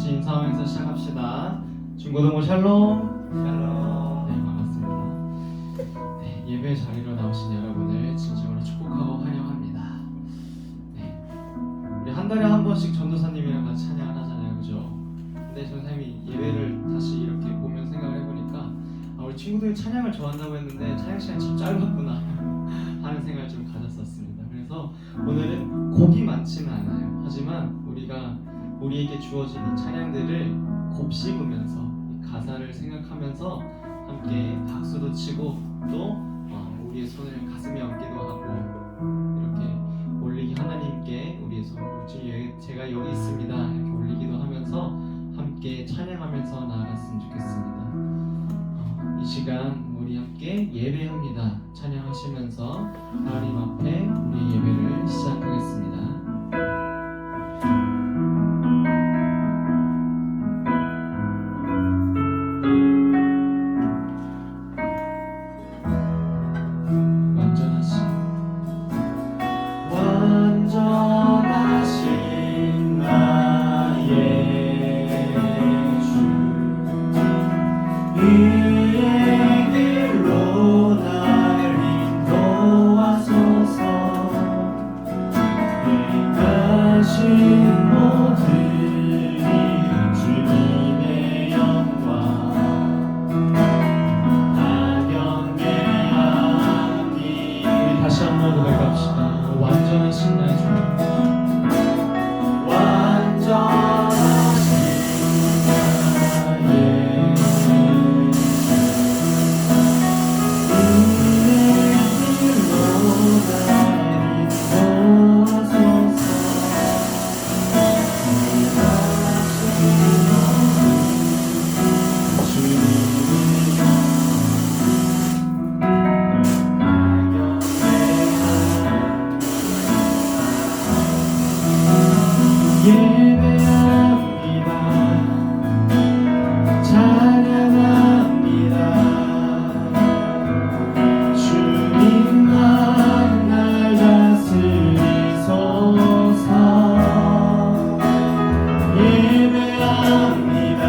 다시 인사하면서 시작합시다. 중고등부 샬롬. 샬롬. 네, 반갑습니다. 네, 예배 자리로 나오신 여러분을 진심으로 축복하고 환영합니다. 네, 우리 한 달에 한 번씩 전도사님이랑 같이 찬양을 하잖아요, 그죠? 근데 전도사님이 예배를 다시 이렇게 보면 생각을 해보니까 우리 친구들이 찬양을 좋아한다고 했는데 찬양 시간이 참 짧았구나 하는 생각을 좀 가졌었습니다. 그래서 오늘은 곡이 많지는 않아요. 하지만 우리에게 주어진 이 찬양들을 곱씹으면서 이 가사를 생각하면서 함께 박수도 치고 또 우리의 손을 가슴에 얹기도 하고 이렇게 올리기 하나님께 우리의 손을 제가 여기 있습니다 이렇게 올리기도 하면서 함께 찬양하면서 나아갔으면 좋겠습니다. 이 시간 우리 함께 예배합니다. 찬양하시면서 하나님 앞에 우리 예배를 시작하겠습니다. 완전하신 나의 주 의의 길로 날 인도하소서. 행하신 모든 주님의 영광 다 경배하니. 우리 다시 한번 고백합시다. 완전하신 나의 주, 완전하신 나의 주 은혜의 길로 날 인도하소서. 예배합니다. 찬양합니다. 주님만 날 다스리소서. 예배합니다.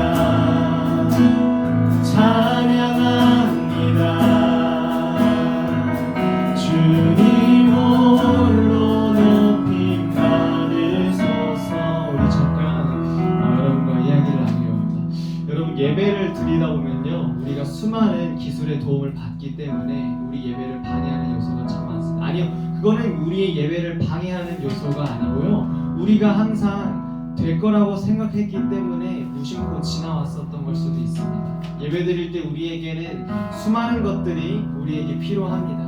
찬양합니다. 주님 홀로 높임 받으소서. 우리 잠깐 여러분과 이야기를 나누려고 합니다. 여러분, 예배를 드리다 보면요, 우리가 수많은 기술의 도움을 받기 때문에 우리 예배를 방해하는 요소가 참 많습니다. 아니요, 그거는 우리의 예배를 방해하는 요소가 아니고요, 우리가 항상 될 거라고 생각했기 때문에 무심코 지나왔었던 걸 수도 있습니다. 예배 드릴 때 우리에게는 수많은 것들이 우리에게 필요합니다.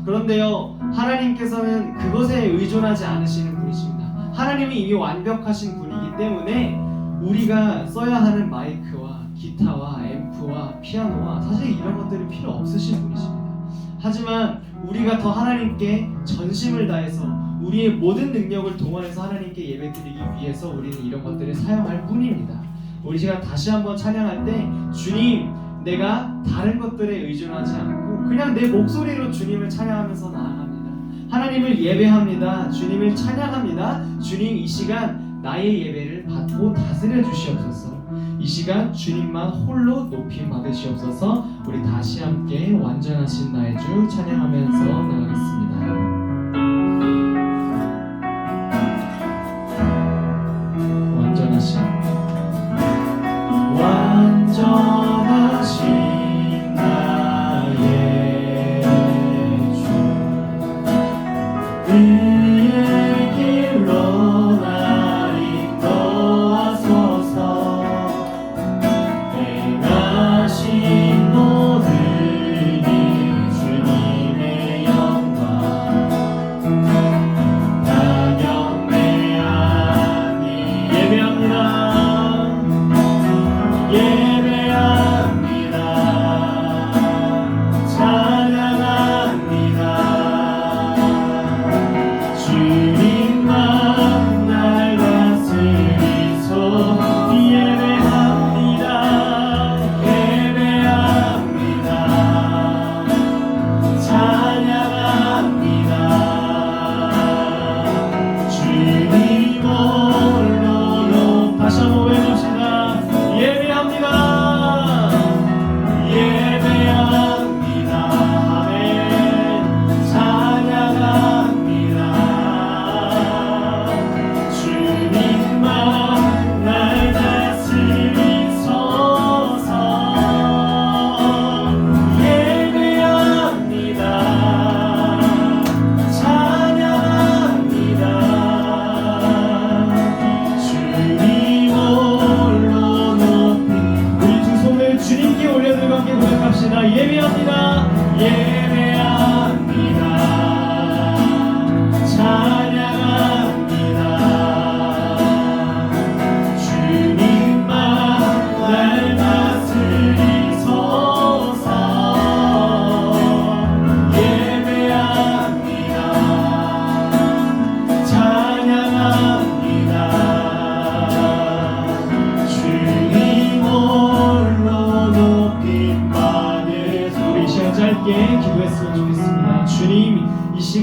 그런데요, 하나님께서는 그것에 의존하지 않으시는 분이십니다. 하나님이 이미 완벽하신 분이기 때문에 우리가 써야 하는 마이크와 기타와 앰프와 피아노와 사실 이런 것들이 필요 없으신 분이십니다. 하지만 우리가 더 하나님께 전심을 다해서 우리의 모든 능력을 동원해서 하나님께 예배드리기 위해서 우리는 이런 것들을 사용할 뿐입니다. 우리 시간 다시 한번 찬양할 때 주님, 내가 다른 것들에 의존하지 않고 그냥 내 목소리로 주님을 찬양하면서 나아갑니다. 하나님을 예배합니다. 주님을 찬양합니다. 주님, 이 시간 나의 예배를 받고 다스려 주시옵소서. 이 시간 주님만 홀로 높임 받으시옵소서. 우리 다시 함께 완전하신 나의 주 찬양하면서 나가겠습니다. 완전하신 나의 주 의의 길로 날 인도하소서. 행하신 모든 주님의 영광 다 경배하니. 예배합니다. 예배합니다. 찬양합니다. 주님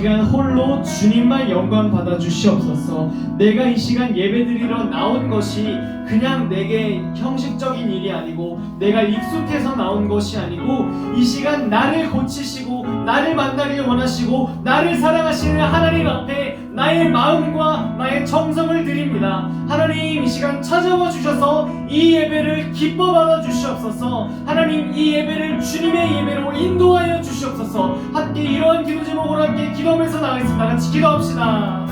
시간 홀로 주님만 영광 받아 주시옵소서. 내가 이 시간 예배드리러 나온 것이 그냥 내게 형식적인 일이 아니고 내가 익숙해서 나온 것이 아니고 이 시간 나를 고치시고 나를 만나길 원하시고 나를 사랑하시는 하나님 앞에 나의 마음과 나의 정성을 드립니다. 하나님, 이 시간 찾아와 주셔서 이 예배를 기뻐 받아 주시옵소서. 하나님, 이 예배를 주님의 예배로 인도하여 주시옵소서. 함께 이러한 기도 제목으로 함께 기도하면서 나가겠습니다. 같이 기도합시다.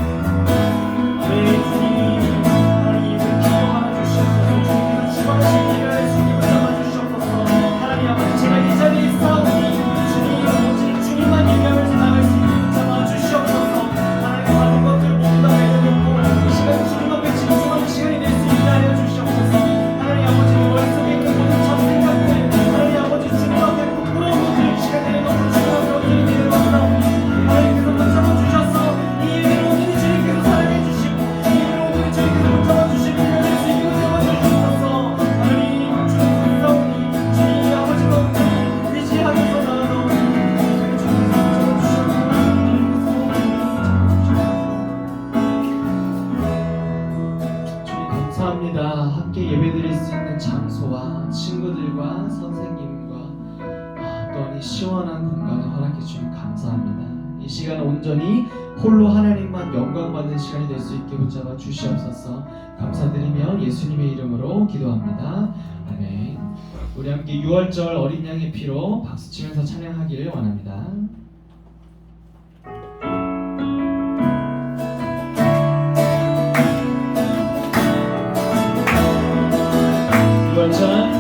네, 주님, 하나님 예배를 기뻐 받아 주시옵소서. 주님께서 지원하신 예배를 주님을 잡아 주시옵소서. 하나님 아버지, 제가 이 자리에 있사오니 주님 아버지, 주님만 예배하면서 나갈 수 있게 잡아 주시옵소서. 하나님 받은 것들 모두 다 내려놓고 이 시간 주님 앞에 진정한 시간이 될 수 있게 하여 주시옵소서. 하나님 아버지, 머릿속에 있는 모든 잡생각들, 하나님 아버지, 주님 앞에 부끄러운 것들 이 시간 내려놓고 주님 앞에 온전히 내려놓나오니 하나님께서 붙잡아 주셔서 이 예배를 온전히 주님께서 사랑해 주시고 이 예배를 온전히 주님께서 붙잡아 주시고 이겨낼 수 있게 붙잡아 주시옵소서. 하나님, 주님 감사오니 주님 아버지가 온전히 의지하면서 나아가오니 주님께서 붙잡아 주시옵소서. 주님 감사합니다. 함께 예배드릴 수 있는 장소와 친구들과 선생님과 또한 이 시원한 공간을 허락해 주시면 감사합니다. 이 시간 온전히 홀로 하나님만 영광 받는 시간이 될 수 있게 붙잡아 주시옵소서. 감사드리며 예수님의 이름으로 기도합니다. 아멘. 우리 함께 6월절 어린 양의 피로 박수치면서 찬양하기를 원합니다. 6월절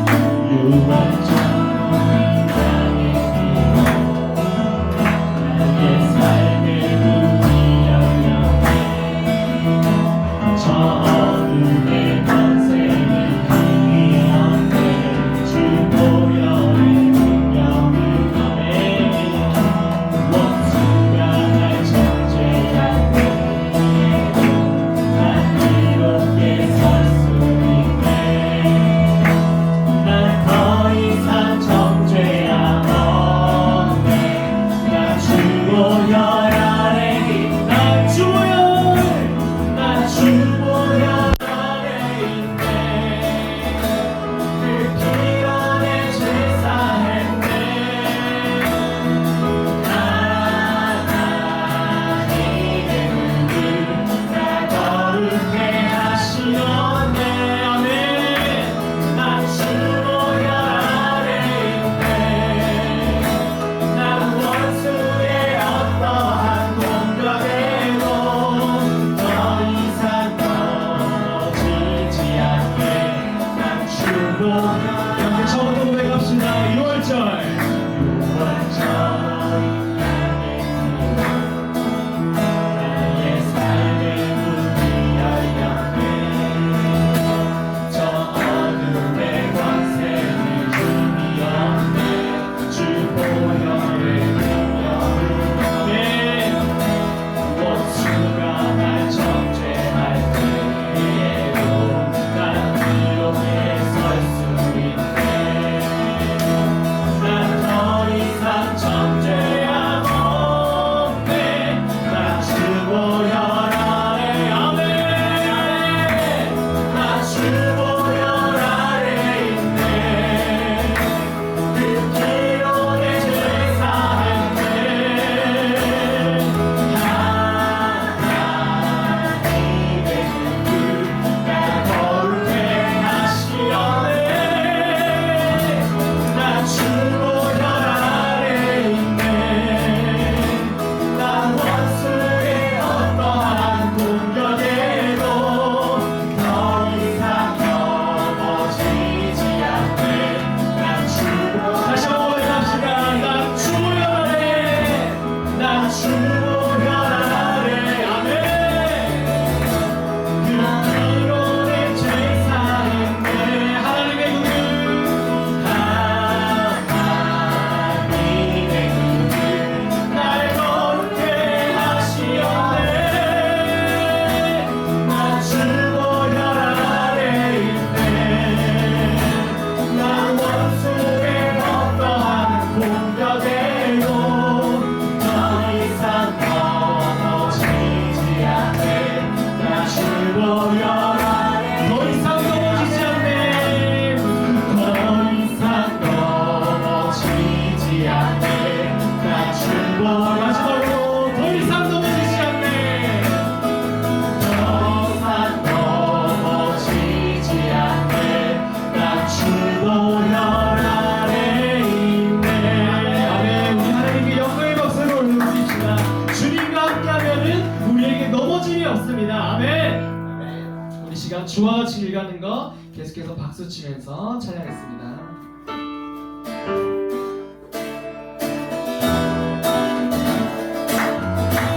없습니다. 아멘. 우리 시간 주와 같이 일가는 거 계속해서 박수 치면서 찬양했습니다.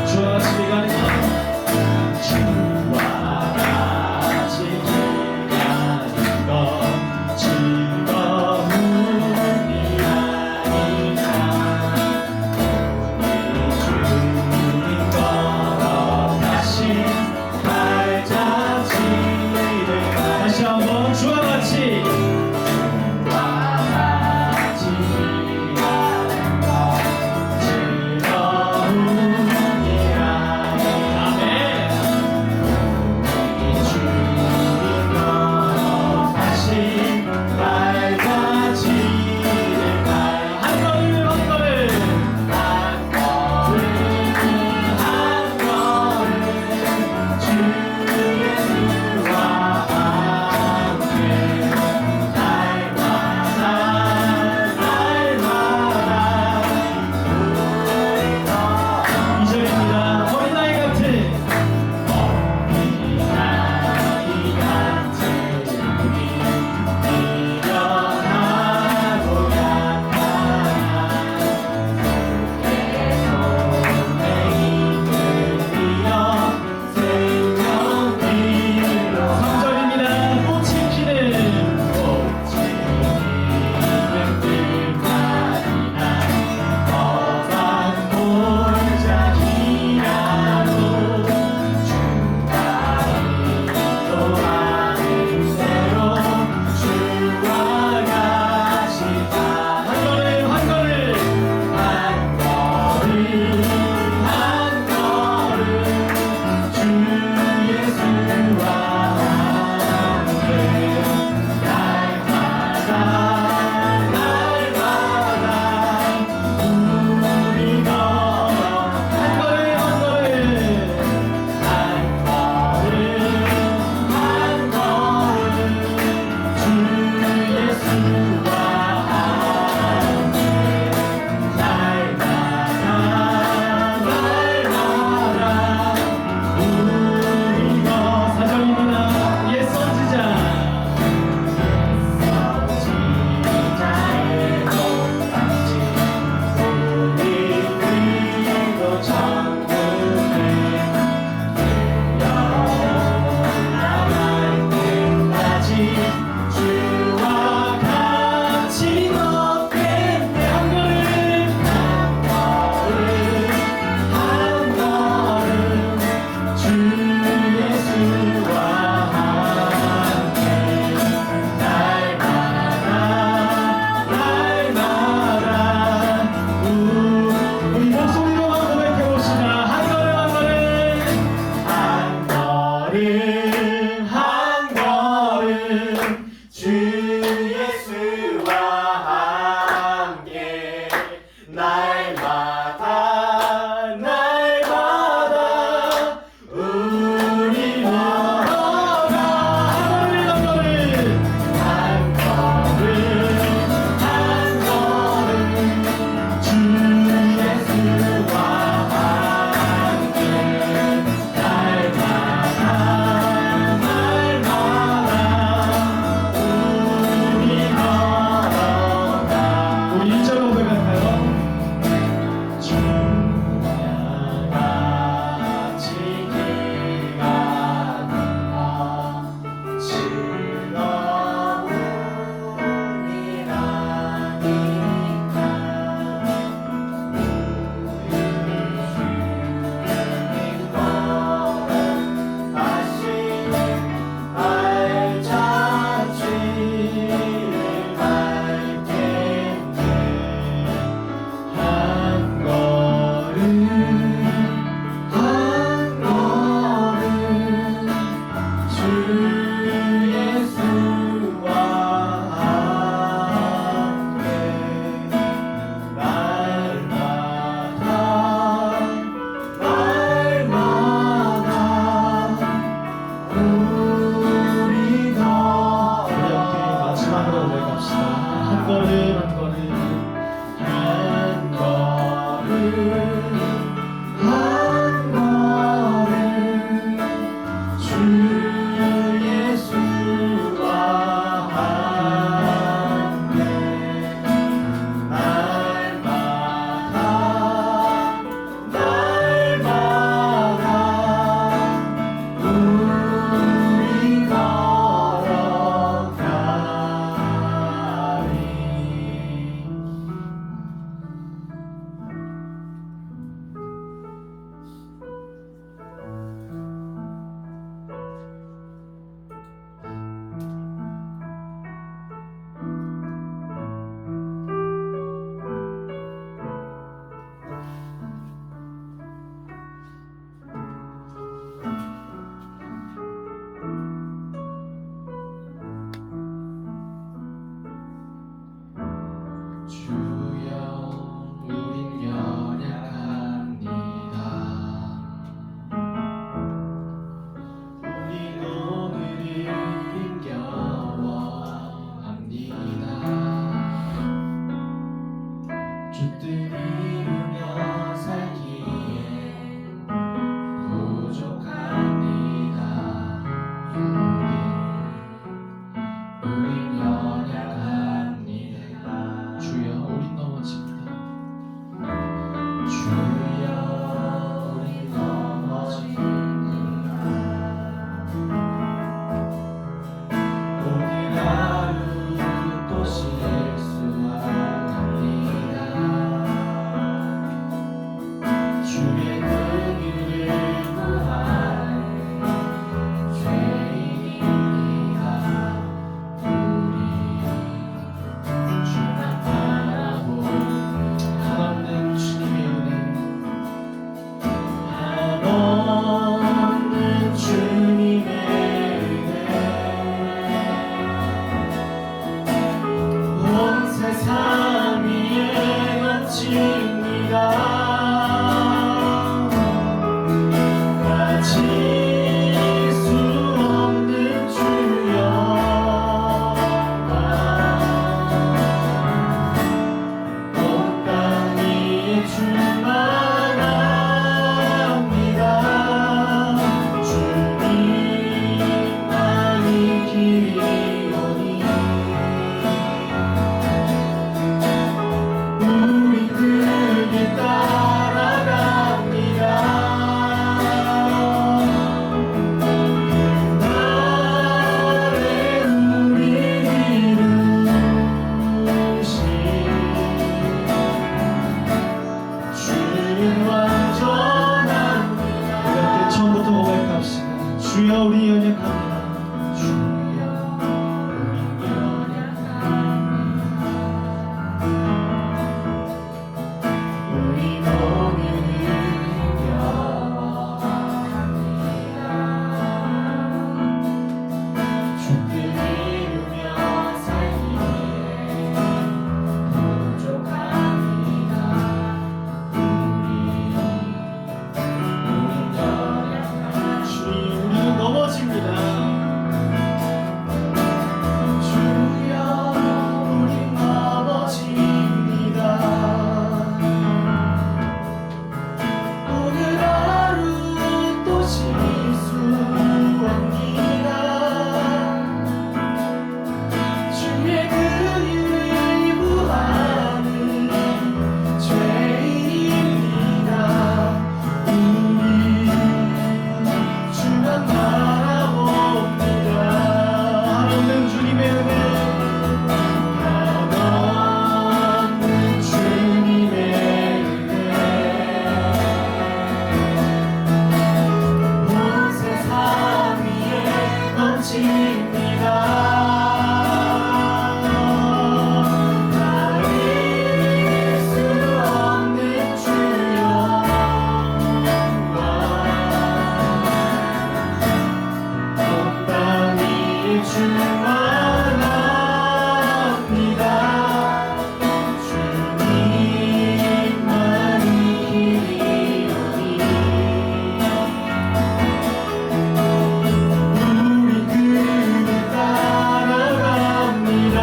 주와 같이 일가는 거 주와 같이 일가는 거 즐거움이 아니라 우리 주님 걸어가신 발자취를 다시 한번 주와 같이 처음부터 고백합시다. 주여 우리 연약합니다. 주여 우리 연약합니다. 우리 몸이 힘겨워합니다. 주께 이루며 살기에 부족합니다. 주님 우리는 넘어집니다. 주여 우리 넘어집니다. 오늘 하루 또 실수합니다. 주의 긍휼을 구하는 죄인입니다. 우리 주만 바라봅니다. 한없는 주님의 은혜, 한없는 주님의 은혜, 온 세상 위에 넘칩니다. 가릴 수 없는 주여 땅 위에 충만합니다. 주님만이 길이오니 우리 그를 따라갑니다.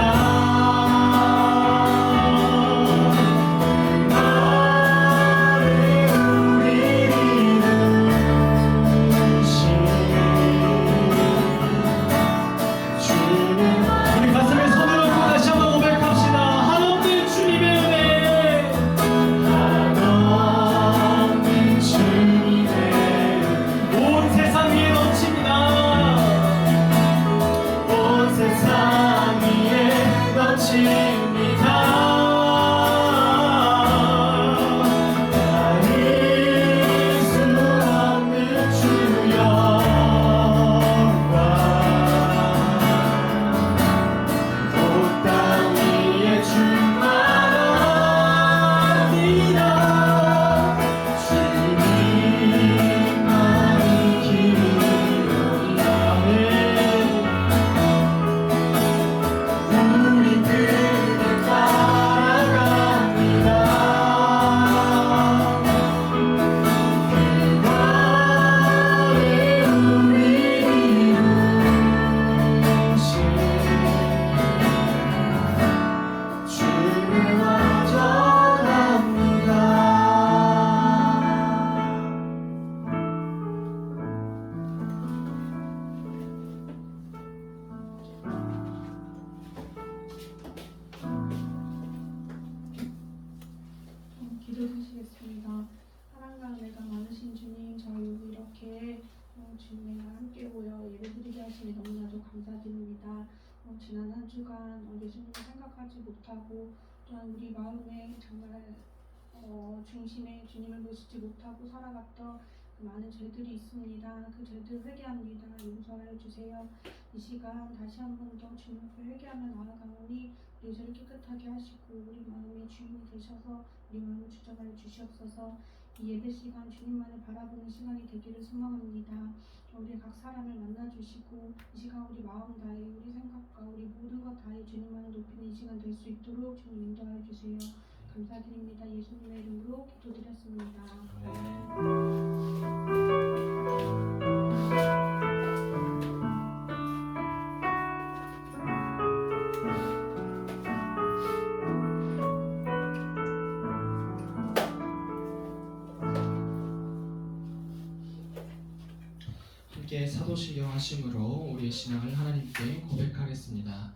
나를 우리 이루신 주는 우리 가슴에 손을 얹고 다시 한번 고백합시다. 한없는 주님의 은혜, 한없는 주님의 은혜, 온 세상 위에 넘칩니다. 온 세상 위에 넘칩니다. 가릴 수 없는 주여 땅 위에 충만합니다. 주님만이 길이오니 우리 그를 따라갑니다. 그날에 우리 이루신 주를 먼저 갑니다. 기도드리겠습니다. 사랑과 은혜가 많으신 주님, 저희 이렇게 주님과 함께 모여 예배드리게 하시니 너무나도 감사드립니다. 지난 한 주간 예수님을 생각하지 못하고 또한 우리 마음에 정말 중심에 주님을 모시지 못하고 살아갔던 그 많은 죄들이 있습니다. 그 죄들 회개합니다. 용서하여 주세요. 이 시간 다시 한 번 더 주님 앞에 회개하며 나아가오니 우리 죄를 깨끗하게 하시고 우리 마음의 주인이 되셔서 우리 마음을 주장하여 주시옵소서. 이 예배 시간 주님만을 바라보는 시간이 되기를 소망합니다. 우리 각 사람을 만나주시고 이 시간 우리 마음 다해 우리 생각과 우리 모든 것 다해 주님만을 높이는 이 시간 될 수 있도록 주님 인도하여 주세요. 감사드립니다. 예수님의 이름으로 기도드렸습니다. 함께 사도신경 하심으로 우리의 신앙을 하나님께 고백하겠습니다.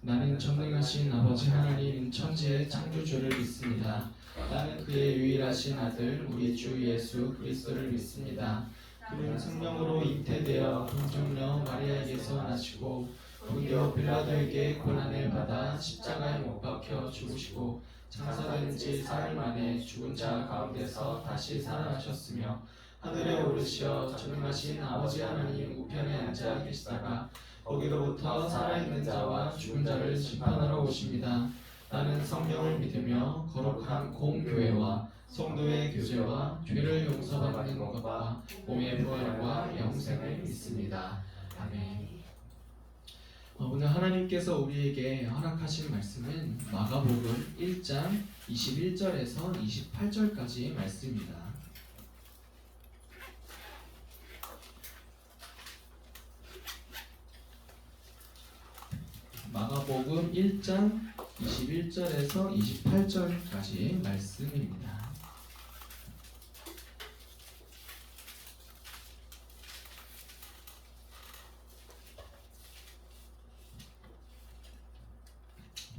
나는 전능하신 아버지 하나님 천지의 창조주를 믿습니다. 나는 그의 유일하신 아들 우리 주 예수 그리스도를 믿습니다. 그는 성령으로 잉태되어 동정녀 마리아에게서 나시고 본디오 빌라도에게 고난을 받아 십자가에 못 박혀 죽으시고 장사된 지 사흘 만에 죽은 자 가운데서 다시 살아나셨으며 하늘에 오르시어 전능하신 아버지 하나님 우편에 앉아 계시다가 거기로부터 살아있는 자와 죽은 자를 심판하러 오십니다. 나는 성령을 믿으며 거룩한 공교회와 성도의 교제와 죄를 용서받는 것과 몸의 부활과 영생을 믿습니다. 아멘. 오늘 하나님께서 우리에게 허락하신 말씀은 마가복음 1장 21절에서 28절까지의 말씀입니다. 마가복음 1장 21절에서 28절까지의 말씀입니다.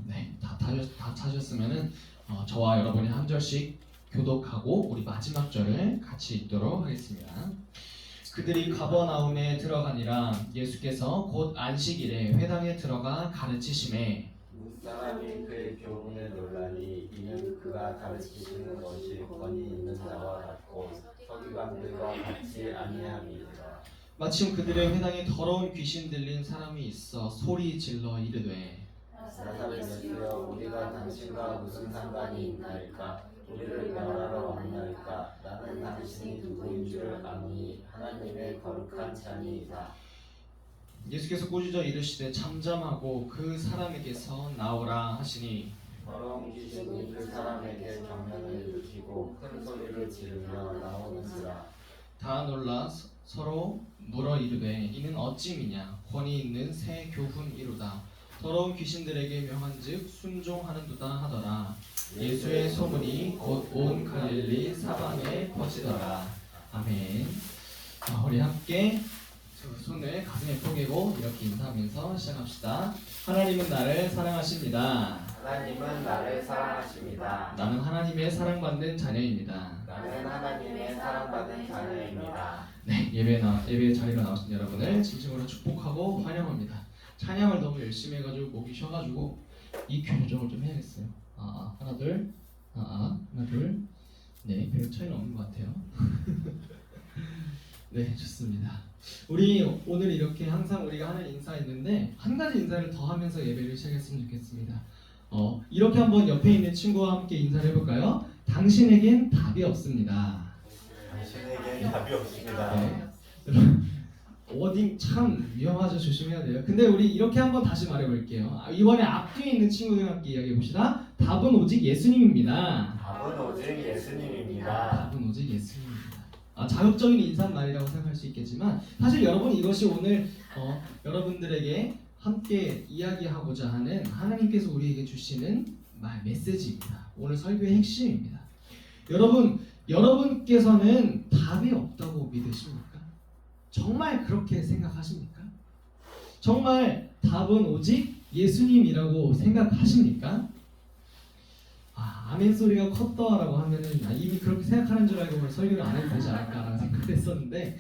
네, 다 찾으셨으면은 저와 여러분이 한 절씩 교독하고 우리 마지막 절을 같이 읽도록 하겠습니다. 그들이 가버나움에 들어가니라. 예수께서 곧 안식일에 회당에 들어가 가르치심에 사람이 그의 교훈에 놀라니 이는 그가 가르치시는 것이 권위 있는 자와 같고 서기관들과 같이 아니함이니라. 마침 그들의 회당에 더러운 귀신 들린 사람이 있어 소리 질러 이르되 나사렛이여 우리가 당신과 무슨 상관이 있나이까? 우리를 멸하러 왔나이까? 나는 당신이 누구인 줄 아니 하나님의 거룩한 자니이다. 예수께서 꾸짖어 이르시되 잠잠하고 그 사람에게서 나오라 하시니 더러운 귀신이 그 사람에게 경련을 일으키고 큰 소리를 지르며 나오는지라. 다 놀라 서로 물어 이르되 이는 어찌미냐 권위 있는 새 교훈이로다. 더러운 귀신들에게 명한즉 순종하는도다 하더라. 예수의 소문이 곧 온 갈릴리 사방에 퍼지더라. 아멘. 우리 함께 두 손을 가슴에 포개고 이렇게 인사하면서 시작합시다. 하나님은 나를 사랑하십니다. 하나님은 나를 사랑하십니다. 나는 하나님의 사랑받는 자녀입니다. 나는 하나님의 사랑받는 자녀입니다. 네, 예배 자리로 나오신 여러분을 진심으로 축복하고 환영합니다. 찬양을 너무 열심히 해가지고 목이 쉬어가지고 EQ 조정을 좀 해야겠어요. 하나 둘, 하나 둘. 네, 별 차이는 없는 것 같아요. 네, 좋습니다. 우리 오늘 이렇게 항상 우리가 하는 인사 있는데 한 가지 인사를 더 하면서 예배를 시작했으면 좋겠습니다. 이렇게 한번 옆에 있는 친구와 함께 인사를 해볼까요? 당신에겐 답이 없습니다. 당신에게 답이 없습니다. 네. 워딩 참 위험하죠. 조심해야 돼요. 근데 우리 이렇게 한번 다시 말해볼게요. 이번에 앞뒤에 있는 친구들과 함께 이야기해봅시다. 답은 오직 예수님입니다. 답은 오직 예수님입니다. 답은 오직 예수님입니다. 자극적인 인사말이라고 생각할 수 있겠지만 사실 여러분 이것이 오늘 여러분들에게 함께 이야기하고자 하는 하나님께서 우리에게 주시는 메시지입니다. 오늘 설교의 핵심입니다. 여러분께서는 답이 없다고 믿으십니까? 정말 그렇게 생각하십니까? 정말 답은 오직 예수님이라고 생각하십니까? 아멘 소리가 컸다라고 하면은 이미 그렇게 생각하는 줄 알고 오늘 설교를 안 해도 되지 않을까라는 생각을 했었는데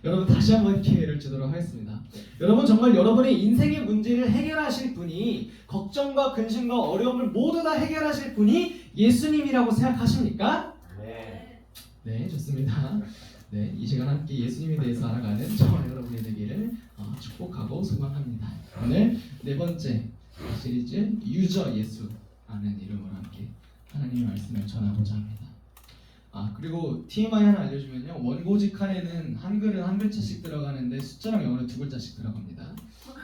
여러분 다시 한번 기회를 주도록 하겠습니다. 여러분 정말 여러분의 인생의 문제를 해결하실 분이 걱정과 근심과 어려움을 모두 다 해결하실 분이 예수님이라고 생각하십니까? 네, 좋습니다. 네, 이 시간 함께 예수님에 대해서 알아가는 저와 여러분이 되기를 축복하고 소망합니다. 오늘 네 번째 시리즈 유저 예수라는 이름으로 함께 하나님의 말씀을 전하고자 합니다. 그리고 TMI 하나 알려주면요, 원고지 칸에는 한글은 한 글자씩 들어가는데 숫자랑 영어는 두 글자씩 들어갑니다.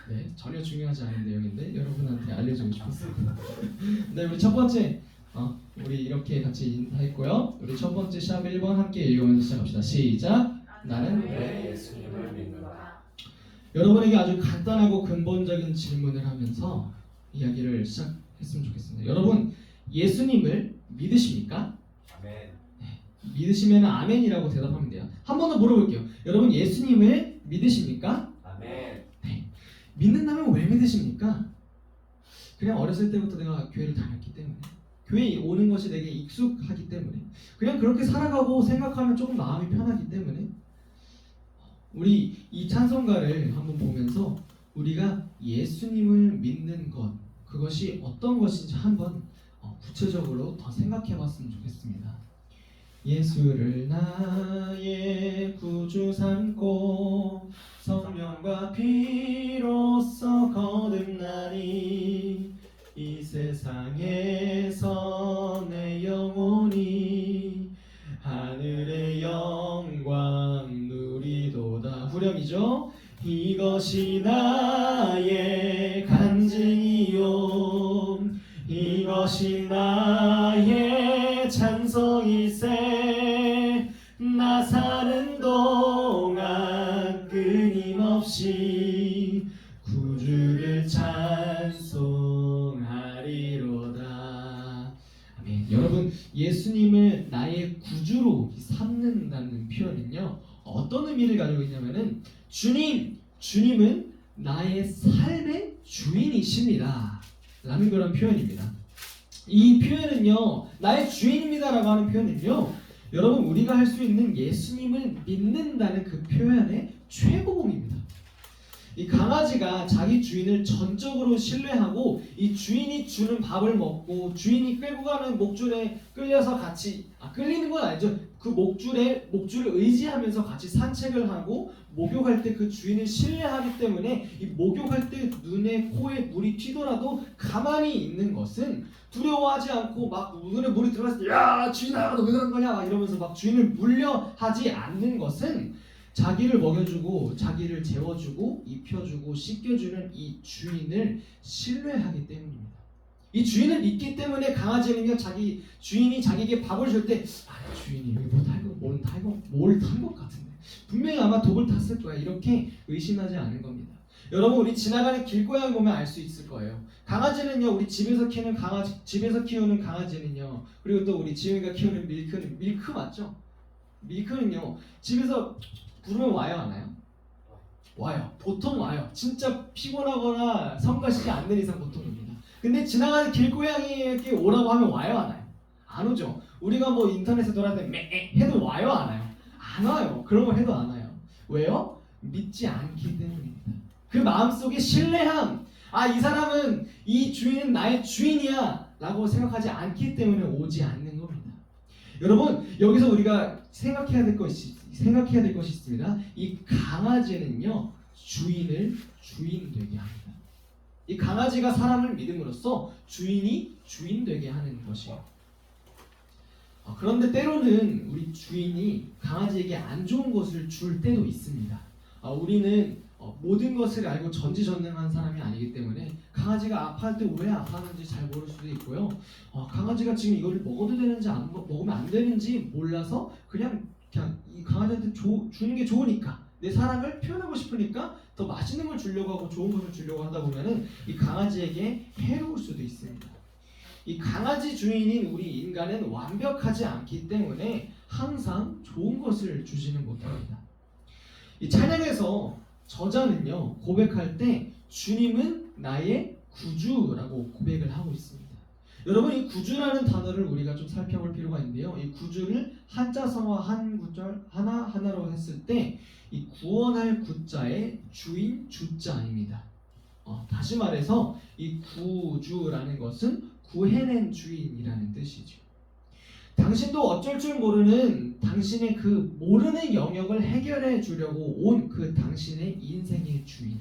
네, 전혀 중요하지 않은 내용인데 여러분한테 알려주고 싶었습니다. 네, 우리 첫 번째 우리 이렇게 같이 인사했고요. 우리 첫 번째 샵 1번 함께 읽으면서 시작합시다. 시작. 나는 왜 예수님을 믿는가? 여러분에게 아주 간단하고 근본적인 질문을 하면서 이야기를 시작했으면 좋겠습니다. 여러분 예수님을 믿으십니까? 아멘. 믿으시면 아멘이라고 대답하면 돼요. 한 번 더 물어볼게요. 여러분 예수님을 믿으십니까? 아멘. 네. 믿는다면 왜 믿으십니까? 그냥 어렸을 때부터 내가 교회를 다녔기 때문에, 교회에 오는 것이 내게 익숙하기 때문에, 그냥 그렇게 살아가고 생각하면 조금 마음이 편하기 때문에, 우리 이 찬송가를 한번 보면서 우리가 예수님을 믿는 것, 그것이 어떤 것인지 한번 구체적으로 더 생각해 봤으면 좋겠습니다. 예수를 나의 구주 삼고 성령과 피로써 거듭나니 이 세상에서 내 영혼이 하늘의 영광 누리도다. 후렴이죠. 이것이 나의 간증이요 이것이 나의 찬송이세 나 사는 동안 끊임없이 구주를 찬송하리로다. 아멘. 여러분, 예수님을 나의 구주로 삼는다는 표현은요 어떤 의미를 가지고 있냐면은 주님은 나의 삶의 주인이십니다 라는 그런 표현입니다. 이 표현은요 나의 주인입니다라고 하는 표현은요 여러분 우리가 할 수 있는 예수님을 믿는다는 그 표현의 최고봉입니다. 이 강아지가 자기 주인을 전적으로 신뢰하고 이 주인이 주는 밥을 먹고 주인이 끌고 가는 목줄에 끌려서 같이 끌리는 건 아니죠. 그 목줄을 의지하면서 같이 산책을 하고 목욕할 때 그 주인을 신뢰하기 때문에 이 목욕할 때 눈에 코에 물이 튀더라도 가만히 있는 것은 두려워하지 않고 막 눈에 물이 들어갔을 때 야 주인아 너 왜 그런 거냐 막 이러면서 막 주인을 물려하지 않는 것은 자기를 먹여주고 자기를 재워주고 입혀주고 씻겨주는 이 주인을 신뢰하기 때문입니다. 이 주인을 믿기 때문에 강아지는요 자기 주인이 자기에게 밥을 줄 때 주인이 뭘 탄 것 같은데 분명히 아마 독을 탔을 거야 이렇게 의심하지 않은 겁니다. 여러분 우리 지나가는 길고양이 보면 알 수 있을 거예요. 강아지는요 우리 집에서 키우는 강아지는요 그리고 또 우리 지영이가 키우는 밀크 맞죠? 밀크는요 집에서 부르면 와요 안 와요? 와요. 보통 와요. 진짜 피곤하거나 성가시지 않는 이상 보통 옵니다. 근데 지나가는 길고양이에게 오라고 하면 와요 안 와요? 안 오죠. 우리가 뭐 인터넷에 돌아다니면 매 해도 와요 안 와요? 안 와요. 그런 걸 해도 안 와요. 왜요? 믿지 않기 때문입니다. 그 마음속에 신뢰함 이 사람은 이 주인은 나의 주인이야 라고 생각하지 않기 때문에 오지 않는 겁니다. 여러분 여기서 우리가 생각해야 될 것이 있습니다. 이 강아지는요 주인을 주인 되게 합니다. 이 강아지가 사람을 믿음으로써 주인이 주인 되게 하는 것이에요. 그런데 때로는 우리 주인이 강아지에게 안 좋은 것을 줄 때도 있습니다. 우리는 모든 것을 알고 전지전능한 사람이 아니기 때문에 강아지가 아파할 때 왜 아파하는지 잘 모를 수도 있고요. 강아지가 지금 이거를 먹어도 되는지 먹으면 안 되는지 몰라서 그냥 이 강아지한테 주는 게 좋으니까 내 사랑을 표현하고 싶으니까 더 맛있는 걸 주려고 하고 좋은 것을 주려고 하다 보면은 이 강아지에게 해로울 수도 있습니다. 이 강아지 주인인 우리 인간은 완벽하지 않기 때문에 항상 좋은 것을 주지는 못합니다. 이 찬양에서 저자는요 고백할 때 주님은 나의 구주라고 고백을 하고 있습니다. 여러분 이 구주라는 단어를 우리가 좀 살펴볼 필요가 있는데요. 이 구주를 한자성어 한 구절 하나로 했을 때 이 구원할 구자의 주인 주자입니다. 다시 말해서 이 구주라는 것은 구해낸 주인이라는 뜻이죠. 당신도 어쩔 줄 모르는 당신의 그 모르는 영역을 해결해 주려고 온 그 당신의 인생의 주인.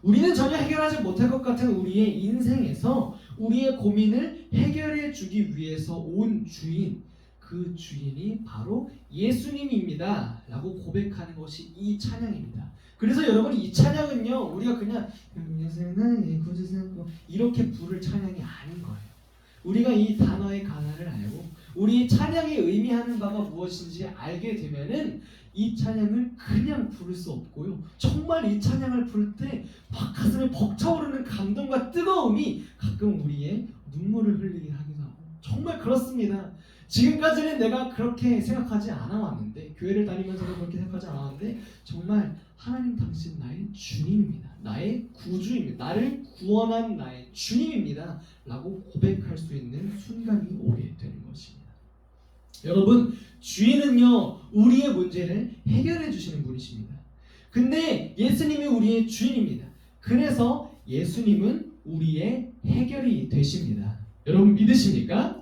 우리는 전혀 해결하지 못할 것 같은 우리의 인생에서 우리의 고민을 해결해 주기 위해서 온 주인, 그 주인이 바로 예수님입니다 라고 고백하는 것이 이 찬양입니다. 그래서 여러분 이 찬양은요 우리가 그냥 이렇게 부를 찬양이 아닌 거예요. 우리가 이 단어의 가사를 알고 우리 찬양이 의미하는 바가 무엇인지 알게 되면은 이 찬양을 그냥 부를 수 없고요. 정말 이 찬양을 부를 때 막 가슴에 벅차오르는 감동과 뜨거움이 가끔 우리의 눈물을 흘리게 하기도 하고 정말 그렇습니다. 지금까지는 내가 그렇게 생각하지 않아 왔는데 교회를 다니면서도 그렇게 생각하지 않았는데 정말 하나님 당신 나의 주님입니다. 나의 구주입니다. 나를 구원한 나의 주님입니다 라고 고백할 수 있는 순간이 오게 되는 것입니다. 여러분 주인은요 우리의 문제를 해결해 주시는 분이십니다. 근데 예수님이 우리의 주인입니다. 그래서 예수님은 우리의 해결이 되십니다. 여러분 믿으십니까?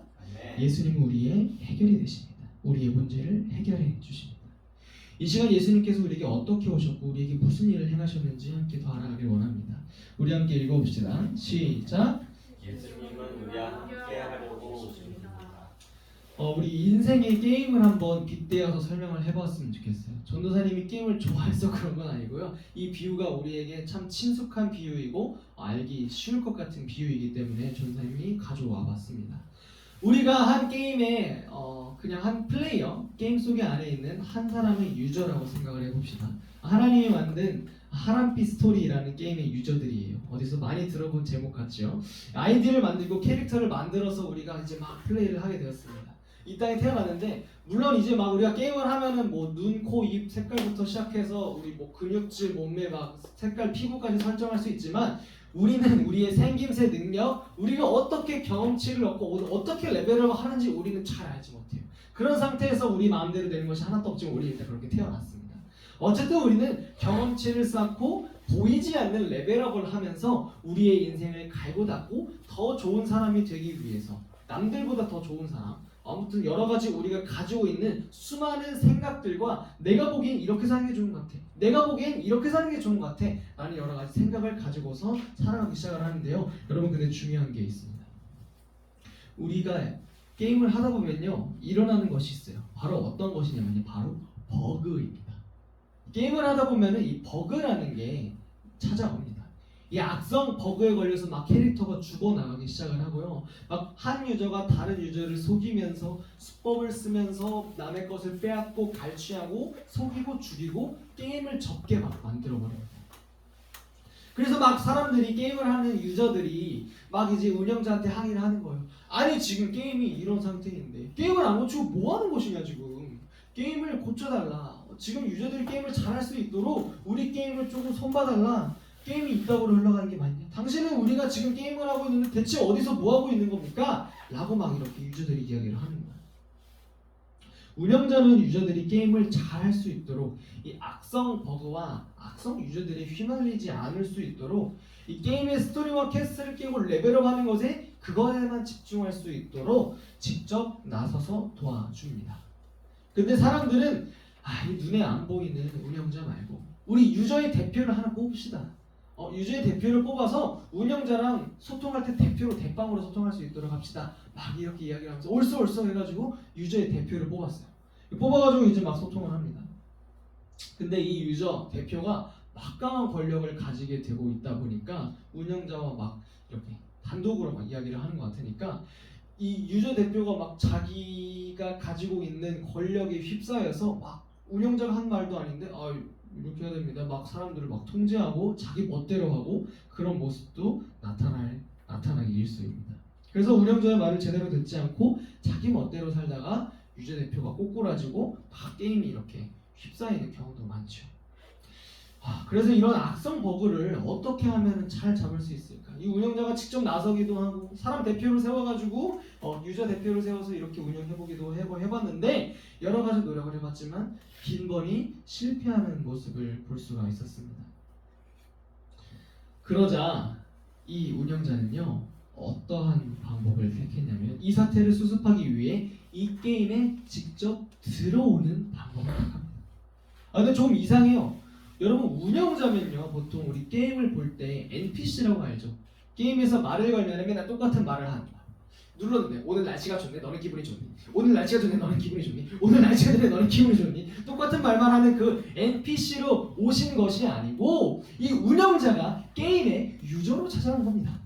예수님은 우리의 해결이 되십니다. 우리의 문제를 해결해 주십니다. 이 시간 예수님께서 우리에게 어떻게 오셨고 우리에게 무슨 일을 행하셨는지 함께 더 알아가길 원합니다. 우리 함께 읽어봅시다. 시작. 예수님은 우리와 함께 하려고 오십니다. 우리 인생의 게임을 한번 빗대어서 설명을 해봤으면 좋겠어요. 전도사님이 게임을 좋아해서 그런 건 아니고요. 이 비유가 우리에게 참 친숙한 비유이고 알기 쉬울 것 같은 비유이기 때문에 전도사님이 가져와 봤습니다. 우리가 한 게임에 그냥 한 플레이어, 게임 속에 안에 있는 한 사람의 유저라고 생각을 해봅시다. 하나님이 만든 하람피 스토리라는 게임의 유저들이에요. 어디서 많이 들어본 제목 같죠? 아이디를 만들고 캐릭터를 만들어서 우리가 이제 막 플레이를 하게 되었습니다. 이 땅에 태어났는데 물론 이제 막 우리가 게임을 하면은 뭐 눈, 코, 입 색깔부터 시작해서 우리 뭐 근육질, 몸매 막 색깔, 피부까지 설정할 수 있지만 우리는 우리의 생김새 능력, 우리가 어떻게 경험치를 얻고 어떻게 레벨업을 하는지 우리는 잘 알지 못해요. 그런 상태에서 우리 마음대로 되는 것이 하나도 없지만 우리 일단 그렇게 태어났습니다. 어쨌든 우리는 경험치를 쌓고 보이지 않는 레벨업을 하면서 우리의 인생을 갈고 닦고 더 좋은 사람이 되기 위해서 남들보다 더 좋은 사람, 아무튼 여러 가지 우리가 가지고 있는 수많은 생각들과 내가 보기엔 이렇게 사는 게 좋은 것 같아, 내가 보기엔 이렇게 사는 게 좋은 것 같아 라는 여러 가지 생각을 가지고서 살아가기 시작을 하는데요. 여러분 근데 중요한 게 있습니다. 우리가 게임을 하다 보면요 일어나는 것이 있어요. 바로 어떤 것이냐면요, 바로 버그입니다. 게임을 하다 보면은 이 버그라는 게 찾아옵니다. 이 악성 버그에 걸려서 막 캐릭터가 죽어나가기 시작을 하고요. 막 한 유저가 다른 유저를 속이면서 수법을 쓰면서 남의 것을 빼앗고 갈취하고 속이고 죽이고 게임을 접게 막 만들어버립니다. 그래서 막 사람들이 게임을 하는 유저들이 막 이제 운영자한테 항의를 하는 거예요. 아니 지금 게임이 이런 상태인데 게임을 안 고치고 뭐 하는 것이냐, 지금 게임을 고쳐달라, 지금 유저들이 게임을 잘할 수 있도록 우리 게임을 조금 손봐달라, 게임이 있다고 흘러가는 게 맞냐, 당신은 우리가 지금 게임을 하고 있는데 대체 어디서 뭐 하고 있는 겁니까? 라고 막 이렇게 유저들이 이야기를 하는 거예요. 운영자는 유저들이 게임을 잘 할 수 있도록 이 악성 버그와 악성 유저들이 휘말리지 않을 수 있도록 이 게임의 스토리와 퀘스트를 깨고 레벨업하는 것에 그것에만 집중할 수 있도록 직접 나서서 도와줍니다. 근데 사람들은 이 눈에 안 보이는 운영자 말고 우리 유저의 대표를 하나 뽑읍시다. 유저의 대표를 뽑아서 운영자랑 소통할 때 대표로 대빵으로 소통할 수 있도록 합시다. 막 이렇게 이야기를 하면서 옳소 해가지고 유저의 대표를 뽑았어요. 뽑아가지고 이제 막 소통을 합니다. 근데 이 유저 대표가 막강한 권력을 가지게 되고 있다 보니까 운영자와 막 이렇게 단독으로 막 이야기를 하는 것 같으니까 이 유저 대표가 막 자기가 가지고 있는 권력에 휩싸여서 막 운영자가 한 말도 아닌데 이렇게 해야 됩니다, 막 사람들을 막 통제하고 자기 멋대로 하고 그런 모습도 나타나기 일쑤입니다. 그래서 운영자의 말을 제대로 듣지 않고 자기 멋대로 살다가 유저 대표가 꼬꾸라지고 막 게임이 이렇게 휩싸이는 경우도 많죠. 그래서 이런 악성 버그를 어떻게 하면 잘 잡을 수 있을까? 이 운영자가 직접 나서기도 하고 사람 대표를 세워가지고 유저 대표를 세워서 이렇게 운영해보기도 해봤는데 여러 가지 노력을 해봤지만 빈번히 실패하는 모습을 볼 수가 있었습니다. 그러자 이 운영자는요 어떠한 방법을 택했냐면 이 사태를 수습하기 위해 이 게임에 직접 들어오는 방법을 택합니다. 근데 좀 이상해요. 여러분 운영자면요 보통 우리 게임을 볼 때 NPC라고 알죠? 게임에서 말을 걸면 맨날 똑같은 말을 하는 거야. 눌렀는데 오늘 날씨가 좋네, 너는 기분이 좋니? 오늘 날씨가 좋네, 너는 기분이 좋니? 오늘 날씨가 좋네, 너는 기분이 좋니? 똑같은 말만 하는 그 NPC로 오신 것이 아니고 이 운영자가 게임의 유저로 찾아온 겁니다.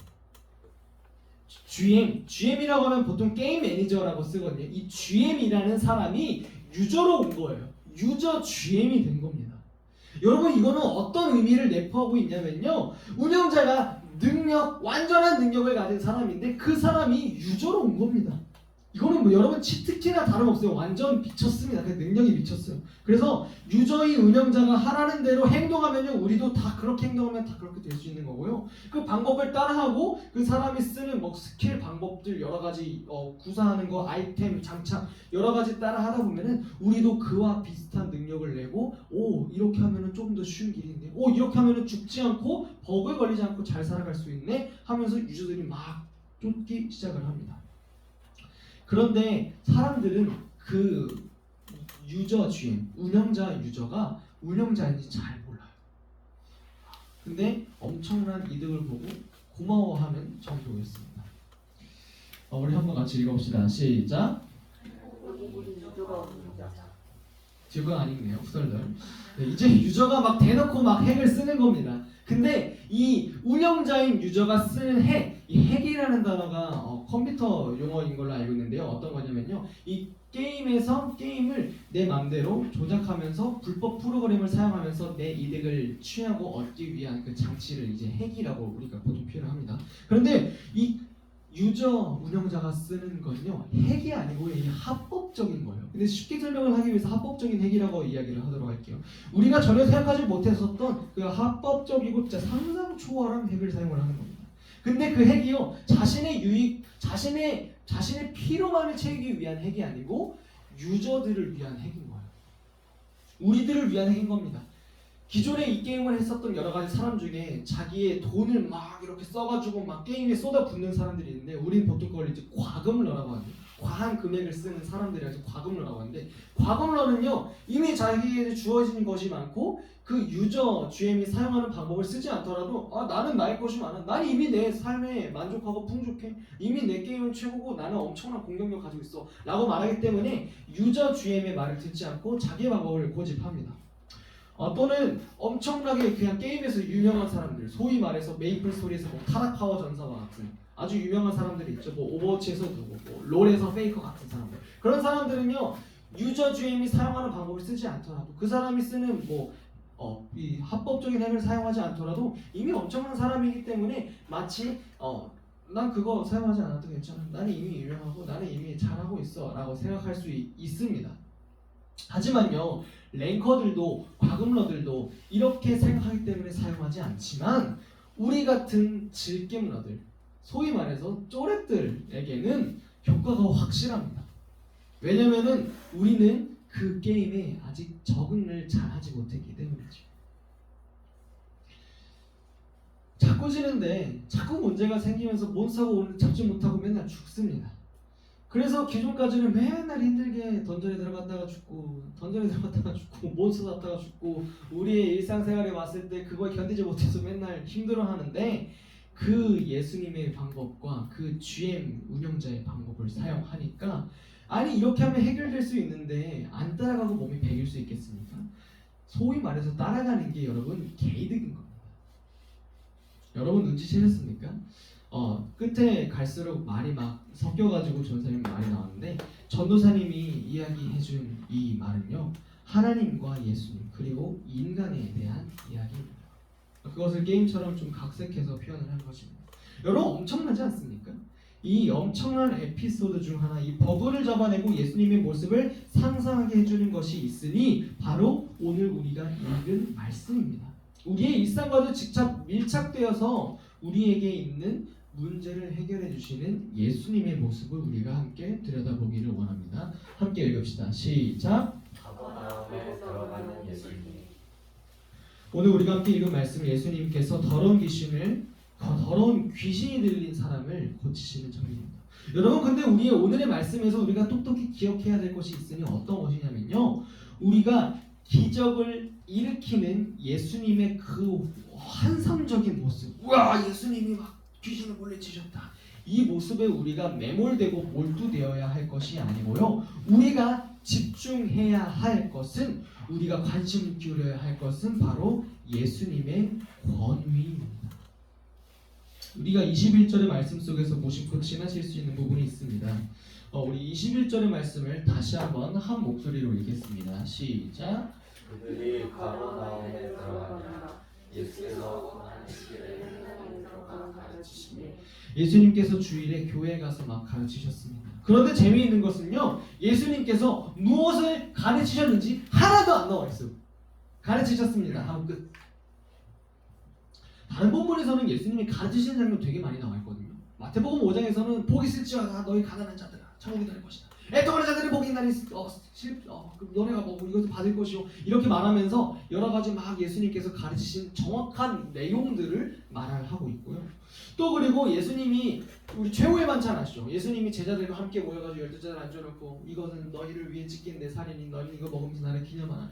GM이라고 하면 보통 게임 매니저라고 쓰거든요. 이 GM이라는 사람이 유저로 온 거예요. 유저 GM이 된 겁니다. 여러분 이거는 어떤 의미를 내포하고 있냐면요, 운영자가 완전한 능력을 가진 사람인데 그 사람이 유저로 온 겁니다. 이거는 뭐 여러분 치트키나 다름없어요. 완전 미쳤습니다. 그 능력이 미쳤어요. 그래서 유저인 운영자가 하라는 대로 행동하면요 우리도 다 그렇게 행동하면 다 그렇게 될 수 있는 거고요. 그 방법을 따라하고 그 사람이 쓰는 뭐 스킬 방법들 여러 가지 구사하는 거, 아이템 장착 여러 가지 따라 하다 보면은 우리도 그와 비슷한 능력을 내고 이렇게 하면은 조금 더 쉬운 길이 있네, 이렇게 하면은 죽지 않고 버그에 걸리지 않고 잘 살아갈 수 있네 하면서 유저들이 막 쫓기 시작을 합니다. 그런데 사람들은 그 유저 GM, 운영자 유저가 운영자인지 잘 몰라요. 근데 엄청난 이득을 보고 고마워하는 정도였습니다. 우리 한번 같이 읽어봅시다. 시작. 뒤가 아니네요. 후덜덜. 네, 이제 유저가 막 대놓고 막 핵을 쓰는 겁니다. 근데 이 운영자인 유저가 쓰는 핵, 이 핵이라는 단어가 컴퓨터 용어인 걸로 알고 있는데요. 어떤 거냐면요. 이 게임에서 게임을 내 맘대로 조작하면서 불법 프로그램을 사용하면서 내 이득을 취하고 얻기 위한 그 장치를 이제 핵이라고 우리가 보통 표현을 합니다. 그런데 이 유저 운영자가 쓰는 건요 핵이 아니고 이 합법적인 거예요. 근데 쉽게 설명을 하기 위해서 합법적인 핵이라고 이야기를 하도록 할게요. 우리가 전혀 생각하지 못했었던 그 합법적이고 진짜 상상 초월한 핵을 사용을 하는 겁니다. 근데 그 핵이요 자신의 유익, 자신의 피로만을 채우기 위한 핵이 아니고 유저들을 위한 핵인 거예요. 우리들을 위한 핵인 겁니다. 기존에 이 게임을 했었던 여러 가지 사람 중에 자기의 돈을 막 이렇게 써가지고 막 게임에 쏟아붓는 사람들이 있는데 우리는 보통 그걸 이제 과금러라고 하는데 과한 금액을 쓰는 사람들이라서 과금러라고 하는데 과금러는요 이미 자기에게 주어진 것이 많고 그 유저 GM이 사용하는 방법을 쓰지 않더라도 나는 나의 것이 많아. 난 이미 내 삶에 만족하고 풍족해. 이미 내 게임은 최고고 나는 엄청난 공격력 가지고 있어 라고 말하기 때문에 유저 GM의 말을 듣지 않고 자기의 방법을 고집합니다. 또는 엄청나게 그냥 게임에서 유명한 사람들, 소위 말해서 메이플 스토리에서 뭐 타락파워 전사와 같은 아주 유명한 사람들이 있죠. 뭐 오버워치에서 누구, 뭐 롤에서 페이커 같은 사람들. 그런 사람들은요 유저 GM이 사용하는 방법을 쓰지 않더라도 그 사람이 쓰는 이 합법적인 핵을 사용하지 않더라도 이미 엄청난 사람이기 때문에 마치 난 그거 사용하지 않아도 괜찮아. 나는 이미 유명하고 나는 이미 잘하고 있어 라고 생각할 수 있습니다. 하지만요 랭커들도 과금러들도 이렇게 생각하기 때문에 사용하지 않지만 우리 같은 질겜러들, 소위 말해서 쪼렛들에게는 효과가 확실합니다. 왜냐면은 우리는 그 게임에 아직 적응을 잘하지 못했기 때문이죠. 자꾸 지는데 자꾸 문제가 생기면서 몬스터가 오늘 잡지 못하고 맨날 죽습니다. 그래서 기존까지는 맨날 힘들게 던전에 들어갔다가 죽고 몬스터 잡다가 죽고 우리의 일상생활에 왔을 때 그걸 견디지 못해서 맨날 힘들어하는데 그 예수님의 방법과 그 GM 운영자의 방법을 사용하니까 아니 이렇게 하면 해결될 수 있는데 안 따라가고 몸이 배길 수 있겠습니까? 소위 말해서 따라가는 게 여러분 개이득인 겁니다. 여러분 눈치채셨습니까? 끝에 갈수록 말이 막 섞여가지고 전사님이 말이 나왔는데 전도사님이 이야기해준 이 말은요 하나님과 예수님 그리고 인간에 대한 이야기입니다. 그것을 게임처럼 좀 각색해서 표현을 한 것입니다. 여러분 엄청나지 않습니까? 이 엄청난 에피소드 중 하나, 이 버그를 잡아내고 예수님의 모습을 상상하게 해주는 것이 있으니 바로 오늘 우리가 읽은 말씀입니다. 우리의 일상과도 직접 밀착되어서 우리에게 있는 문제를 해결해 주시는 예수님의 모습을 우리가 함께 들여다보기를 원합니다. 함께 읽읍시다. 시작. 가버나움에 들어가는 예수님. 오늘 우리가 함께 읽은 말씀, 예수님께서 더러운 귀신이 들린 사람을 고치시는 장면입니다. 여러분 근데 우리의 오늘의 말씀에서 우리가 똑똑히 기억해야 될 것이 있으니 어떤 것이냐면요 우리가 기적을 일으키는 예수님의 그 환상적인 모습, 우와 예수님이 막 귀신을 물리치셨다, 이 모습에 우리가 매몰되고 몰두되어야 할 것이 아니고요 우리가 집중해야 할 것은, 우리가 관심을 기울여야 할 것은 바로 예수님의 권위입니다. 우리가 21절의 말씀 속에서 무심코 지나칠 수 있는 부분이 있습니다. 우리 21절의 말씀을 다시 한번 한 목소리로 읽겠습니다. 시작. 그들이 가버나움에 들어가니라. 예수께서 안식일에 들어가 가르치시니. 예수님께서 주일에 교회에 가서 막 가르치셨습니다. 그런데 재미있는 것은요 예수님께서 무엇을 가르치셨는지 하나도 안 나와 있어요. 가르치셨습니다 하고 끝. 다른 본문에서는 예수님이 가르치시는 장면 되게 많이 나와 있거든요. 마태복음 5장에서는 복이 있을지어다 너희 가난한 자들아 천국이 너희 것이다. 애통하는 자들이 복이 있나니 그럼 너네가 뭐 이것도 받을 것이요. 이렇게 말하면서 여러 가지 막 예수님께서 가르치신 정확한 내용들을 말하고 있고요. 또 그리고 예수님이 우리 최후의 만찬 아시죠? 예수님이 제자들과 함께 모여가지고 12제자를 앉혀놓고 이것은 너희를 위해 찢긴 내 살이니 너희는 이거 먹으면서 나를 기념하라.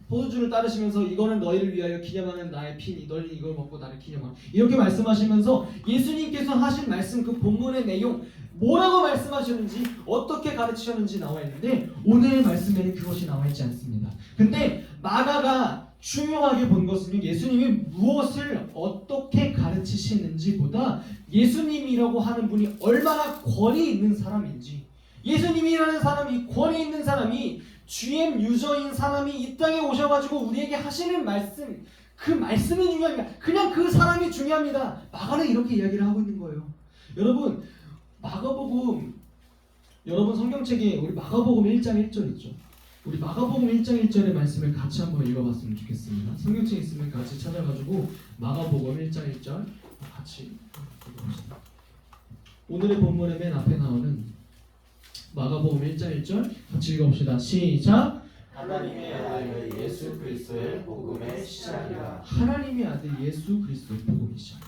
포도주를 따르시면서 이거는 너희를 위하여 기념하는 나의 피니 너희는 이걸 먹고 나를 기념하라. 이렇게 말씀하시면서 예수님께서 하신 말씀 그 본문의 내용 뭐라고 말씀하셨는지 어떻게 가르치셨는지 나와 있는데 오늘 말씀에는 그것이 나와 있지 않습니다. 근데 마가가 중요하게 본 것은 예수님이 무엇을 어떻게 가르치시는지 보다 예수님이라고 하는 분이 얼마나 권위 있는 사람인지, 예수님이라는 사람이 권위 있는 사람이 GM 유저인 사람이 이 땅에 오셔가지고 우리에게 하시는 말씀, 그 말씀이 중요합니다. 그냥 그 사람이 중요합니다. 마가는 이렇게 이야기를 하고 있는 거예요. 여러분 마가복음, 여러분 성경책에 우리 마가복음 1장 1절 있죠. 우리 마가복음 1장 1절의 말씀을 같이 한번 읽어봤으면 좋겠습니다. 성경책 있으면 같이 찾아가지고 마가복음 1장 1절 같이 읽어봅시다. 오늘의 본문의 맨 앞에 나오는 마가복음 1장 1절 같이 읽어봅시다. 시작. 하나님의 아들 예수 그리스도의 복음의 시작이라. 하나님의 아들 예수 그리스도의 복음의 시작.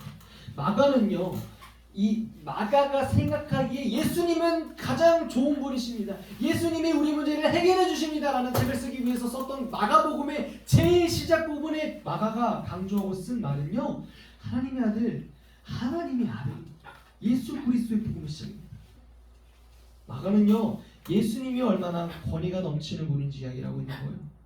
마가는요, 이 마가가 생각하기에 예수님은 가장 좋은 분이십니다. 예수님이 우리 문제를 해결해 주십니다라는 책을 쓰기 위해서 썼던 마가복음의 제일 시작 부분에 마가가 강조하고 쓴 말은요, 하나님의 아들 예수 그리스도의 복음의 시작입니다. 마가는요, 예수님이 얼마나 권위가 넘치는 분인지 이야기를 하고 있는 거예요.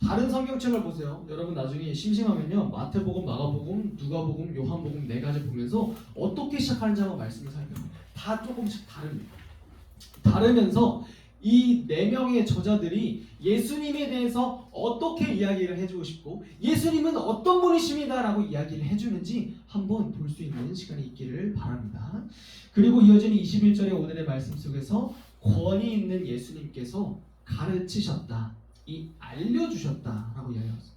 다른 성경책을 보세요. 여러분 나중에 심심하면요, 마태복음, 마가복음, 누가복음, 요한복음 4가지 보면서 어떻게 시작하는지 한번 말씀을 살펴보세요. 다 조금씩 다릅니다. 다르면서 이 4명의 저자들이 예수님에 대해서 어떻게 이야기를 해주고 싶고 예수님은 어떤 분이십니다라고 이야기를 해주는지 한번 볼 수 있는 시간이 있기를 바랍니다. 그리고 이어지는 21절의 오늘의 말씀 속에서 권위 있는 예수님께서 가르치셨다, 이 알려주셨다라고 이야기했어요.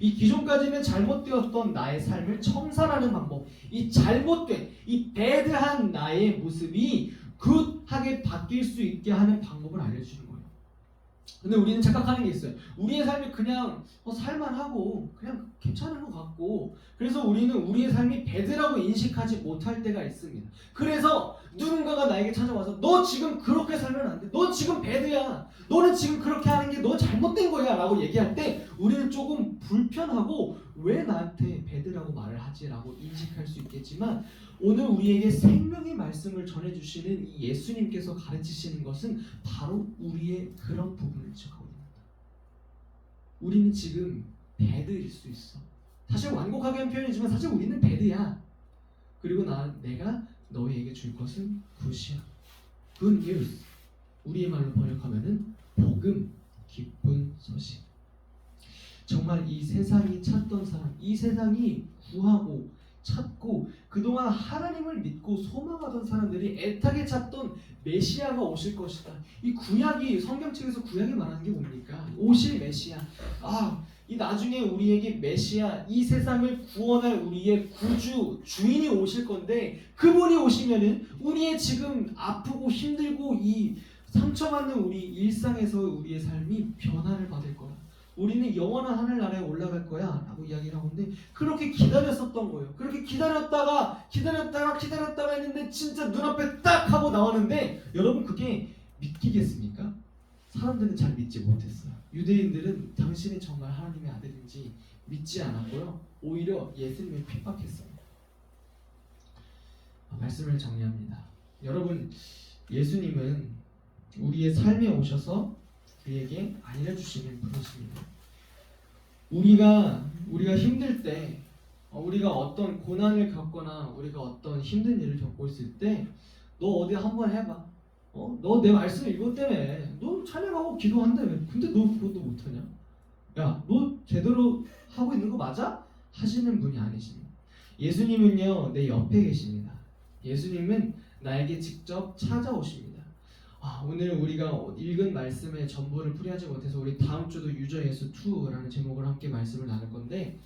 이 기존까지는 잘못되었던 나의 삶을 청산하는 방법, 이 잘못된, 이 배드한 나의 모습이 굿하게 바뀔 수 있게 하는 방법을 알려주시는 거예요. 근데 우리는 착각하는 게 있어요. 우리의 삶이 그냥 살만하고 그냥 괜찮은 것 같고, 그래서 우리는 우리의 삶이 배드라고 인식하지 못할 때가 있습니다. 그래서 누군가가 나에게 찾아와서 너 지금 그렇게 살면 안 돼, 너 지금 배드야, 너는 지금 그렇게 하는 게 너 잘못된 거야 라고 얘기할 때 우리는 조금 불편하고 왜 나한테 배드라고 말을 하지 라고 인식할 수 있겠지만, 오늘 우리에게 생명의 말씀을 전해주시는 이 예수님께서 가르치시는 것은 바로 우리의 그런 부분을 지적하고 있습니다. 우리는 지금 배드일 수 있어. 사실 완곡하게 한 표현이지만 사실 우리는 배드야. 그리고 내가 너희에게 줄 것은 굿이야. Good news. 우리의 말로 번역하면은 복음, 기쁜 소식. 정말 이 세상이 찾던 사람, 이 세상이 구하고 찾고 그동안 하나님을 믿고 소망하던 사람들이 애타게 찾던 메시아가 오실 것이다. 이 구약이, 성경책에서 구약이 말하는 게 뭡니까? 오실 메시아. 이 나중에 우리에게 메시아, 이 세상을 구원할 우리의 구주, 주인이 오실 건데, 그분이 오시면은 우리의 지금 아프고 힘들고 이 상처받는 우리 일상에서 우리의 삶이 변화를 받을 거야. 우리는 영원한 하늘나라에 올라갈 거야 라고 이야기를 하는데, 그렇게 기다렸었던 거예요. 그렇게 기다렸다가 했는데 진짜 눈앞에 딱 하고 나왔는데, 여러분 그게 믿기겠습니까? 사람들은 잘 믿지 못했어요. 유대인들은 당신이 정말 하나님의 아들인지 믿지 않았고요, 오히려 예수님을 핍박했어요. 말씀을 정리합니다. 여러분, 예수님은 우리의 삶에 오셔서 우리에게 알려주시는 분이십니다. 우리가 힘들 때, 우리가 어떤 고난을 겪거나 우리가 어떤 힘든 일을 겪고 있을 때, 너 어디 한번 해봐. 너 내 말씀 읽었다며. 너 찬양하고 기도한다며. 근데 너 그것도 못하냐? 야, 너 제대로 하고 있는 거 맞아? 하시는 분이 아니십니다. 예수님은요, 내 옆에 계십니다. 예수님은 나에게 직접 찾아오십니다. 오늘 우리가 읽은 말씀의 전부를 풀이하지 못해서 우리 다음 주도 유저 예수 2라는 제목을 함께 말씀을 나눌 건데,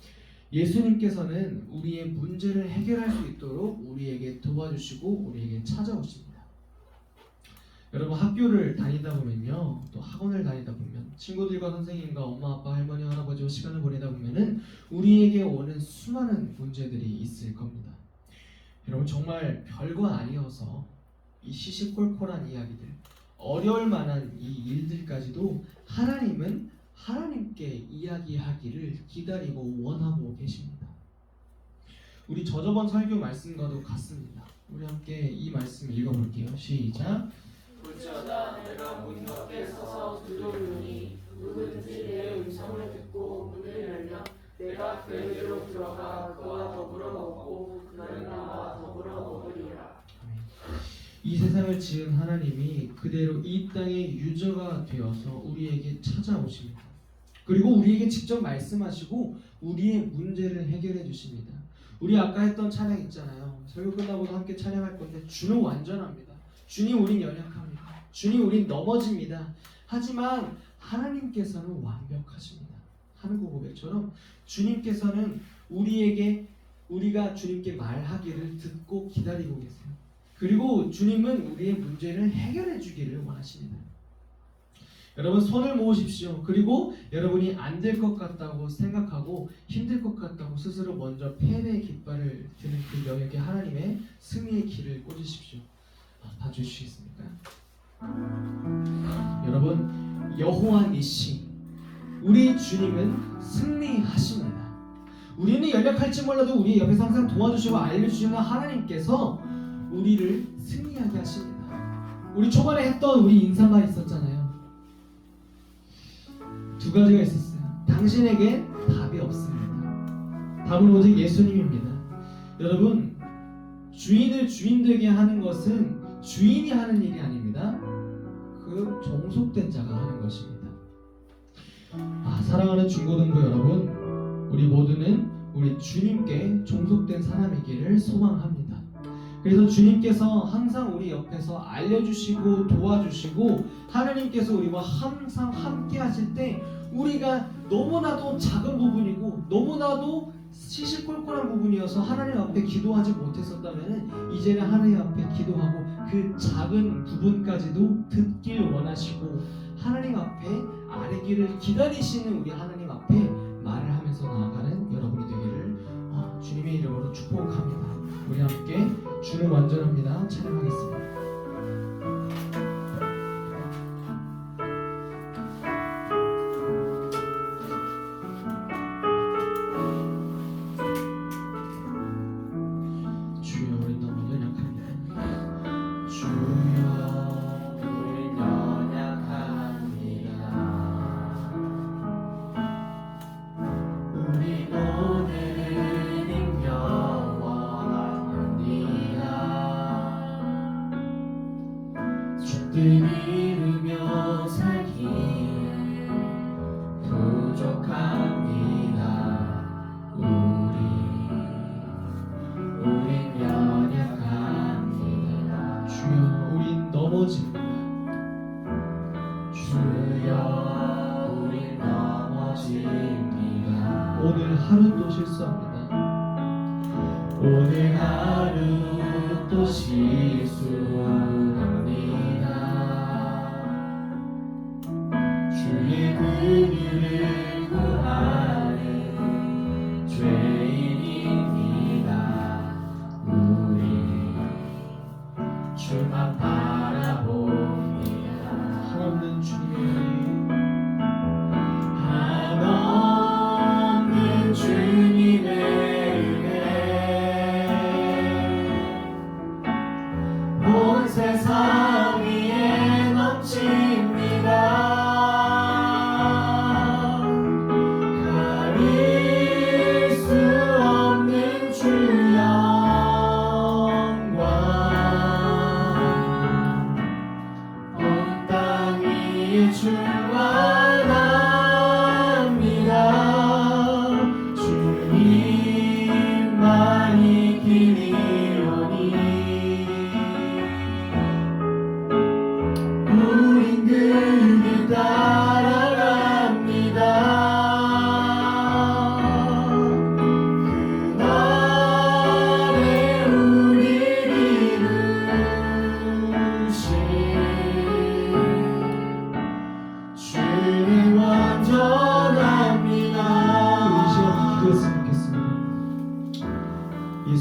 예수님께서는 우리의 문제를 해결할 수 있도록 우리에게 도와주시고 우리에게 찾아오십니다. 여러분 학교를 다니다 보면요, 또 학원을 다니다 보면 친구들과 선생님과 엄마 아빠 할머니 할아버지와 시간을 보내다 보면은 우리에게 오는 수많은 문제들이 있을 겁니다. 여러분 정말 별거 아니어서 이 시시콜콜한 이야기들, 어려울 만한 이 일들까지도 하나님은 하나님께 이야기하기를 기다리고 원하고 계십니다. 우리 저저번 설교 말씀과도 같습니다. 우리 함께 이 말씀 읽어볼게요. 시작. 어쩌다 내가 문 밖에 서서 두드리니 누구든지 내 음성을 듣고 문을 열면 내가 그에게로 들어가 그와 더불어 먹고 그는 나와 더불어 먹으리라. 이 세상을 지은 하나님이 그대로 이 땅의 유저가 되어서 우리에게 찾아오십니다. 그리고 우리에게 직접 말씀하시고 우리의 문제를 해결해 주십니다. 우리 아까 했던 찬양 있잖아요. 설교 끝나고도 함께 찬양할 건데 주는 완전합니다. 주님 우린 연약합니다. 주님 우린 넘어집니다. 하지만 하나님께서는 완벽하십니다. 한국 고백처럼 주님께서는 우리가 주님께 말하기를 듣고 기다리고 계세요. 그리고 주님은 우리의 문제를 해결해 주기를 원하십니다. 여러분 손을 모으십시오. 그리고 여러분이 안 될 것 같다고 생각하고 힘들 것 같다고 스스로 먼저 패배의 깃발을 드는 그 영역에 하나님의 승리의 길을 꽂으십시오. 봐주실 수 있습니까? 여러분 여호와 니시, 우리 주님은 승리하십니다. 우리는 연약할지 몰라도 우리 옆에서 항상 도와주시고 알려주시는 하나님께서 우리를 승리하게 하십니다. 우리 초반에 했던 우리 인사가 있었잖아요. 두 가지가 있었어요. 당신에게 답이 없습니다. 답은 오직 예수님입니다. 여러분 주인을 주인 되게 하는 것은 주인이 하는 일이 아닙니다. 그 종속된 자가 하는 것입니다. 사랑하는 중고등부 여러분, 우리 모두는 우리 주님께 종속된 사람이기를 소망합니다. 그래서 주님께서 항상 우리 옆에서 알려주시고 도와주시고 하나님께서 우리와 항상 함께 하실 때 우리가 너무나도 작은 부분이고 너무나도 시시콜콜한 부분이어서 하나님 앞에 기도하지 못했었다면 이제는 하나님 앞에 기도하고 그 작은 부분까지도 듣길 원하시고 하나님 앞에 아뢰기를 기다리시는 우리 하나님 앞에 말을 하면서 나아가는 여러분이 되기를 주님의 이름으로 축복합니다. 우리 함께 주는 완전합니다. 찬양하겠습니다. 주여 우리 너무 연약합니다. 주여 우린 연약합니다. 우리 오늘은 힘겨워 죽든 이루며 살기 부족합니다. 우린 연약합니다. 주여 우린 넘어집니다. 주여 우린 넘어집니다. 오늘 하루도 실수합니다. 오늘 하루 또 실수합니다. 주의 그늘을 구하는 죄인입니다. 우리 주만 바라봅니다. 한없는 주님의 한없는 주님의 온 세상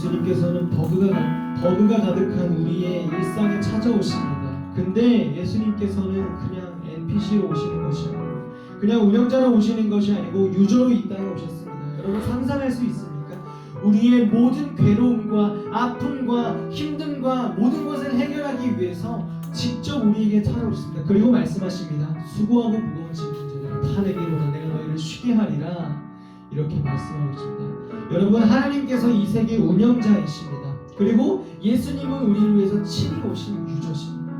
예수님께서는 버그가 가득한 우리의 일상에 찾아오십니다. 근데 예수님께서는 그냥 NPC로 오시는 것이 아니고 그냥 운영자로 오시는 것이 아니고 유저로 이 땅에 오셨습니다. 여러분 상상할 수 있습니까? 우리의 모든 괴로움과 아픔과 힘듦과 모든 것을 해결하기 위해서 직접 우리에게 찾아오십니다. 그리고 말씀하십니다. 수고하고 무거운 짐진들을 다 내게 오라 내가 너희를 쉬게 하리라. 이렇게 말씀하고 있습니다. 여러분 하나님께서 이 세계 운영자이십니다. 그리고 예수님은 우리를 위해서 친히 오신 유저십니다.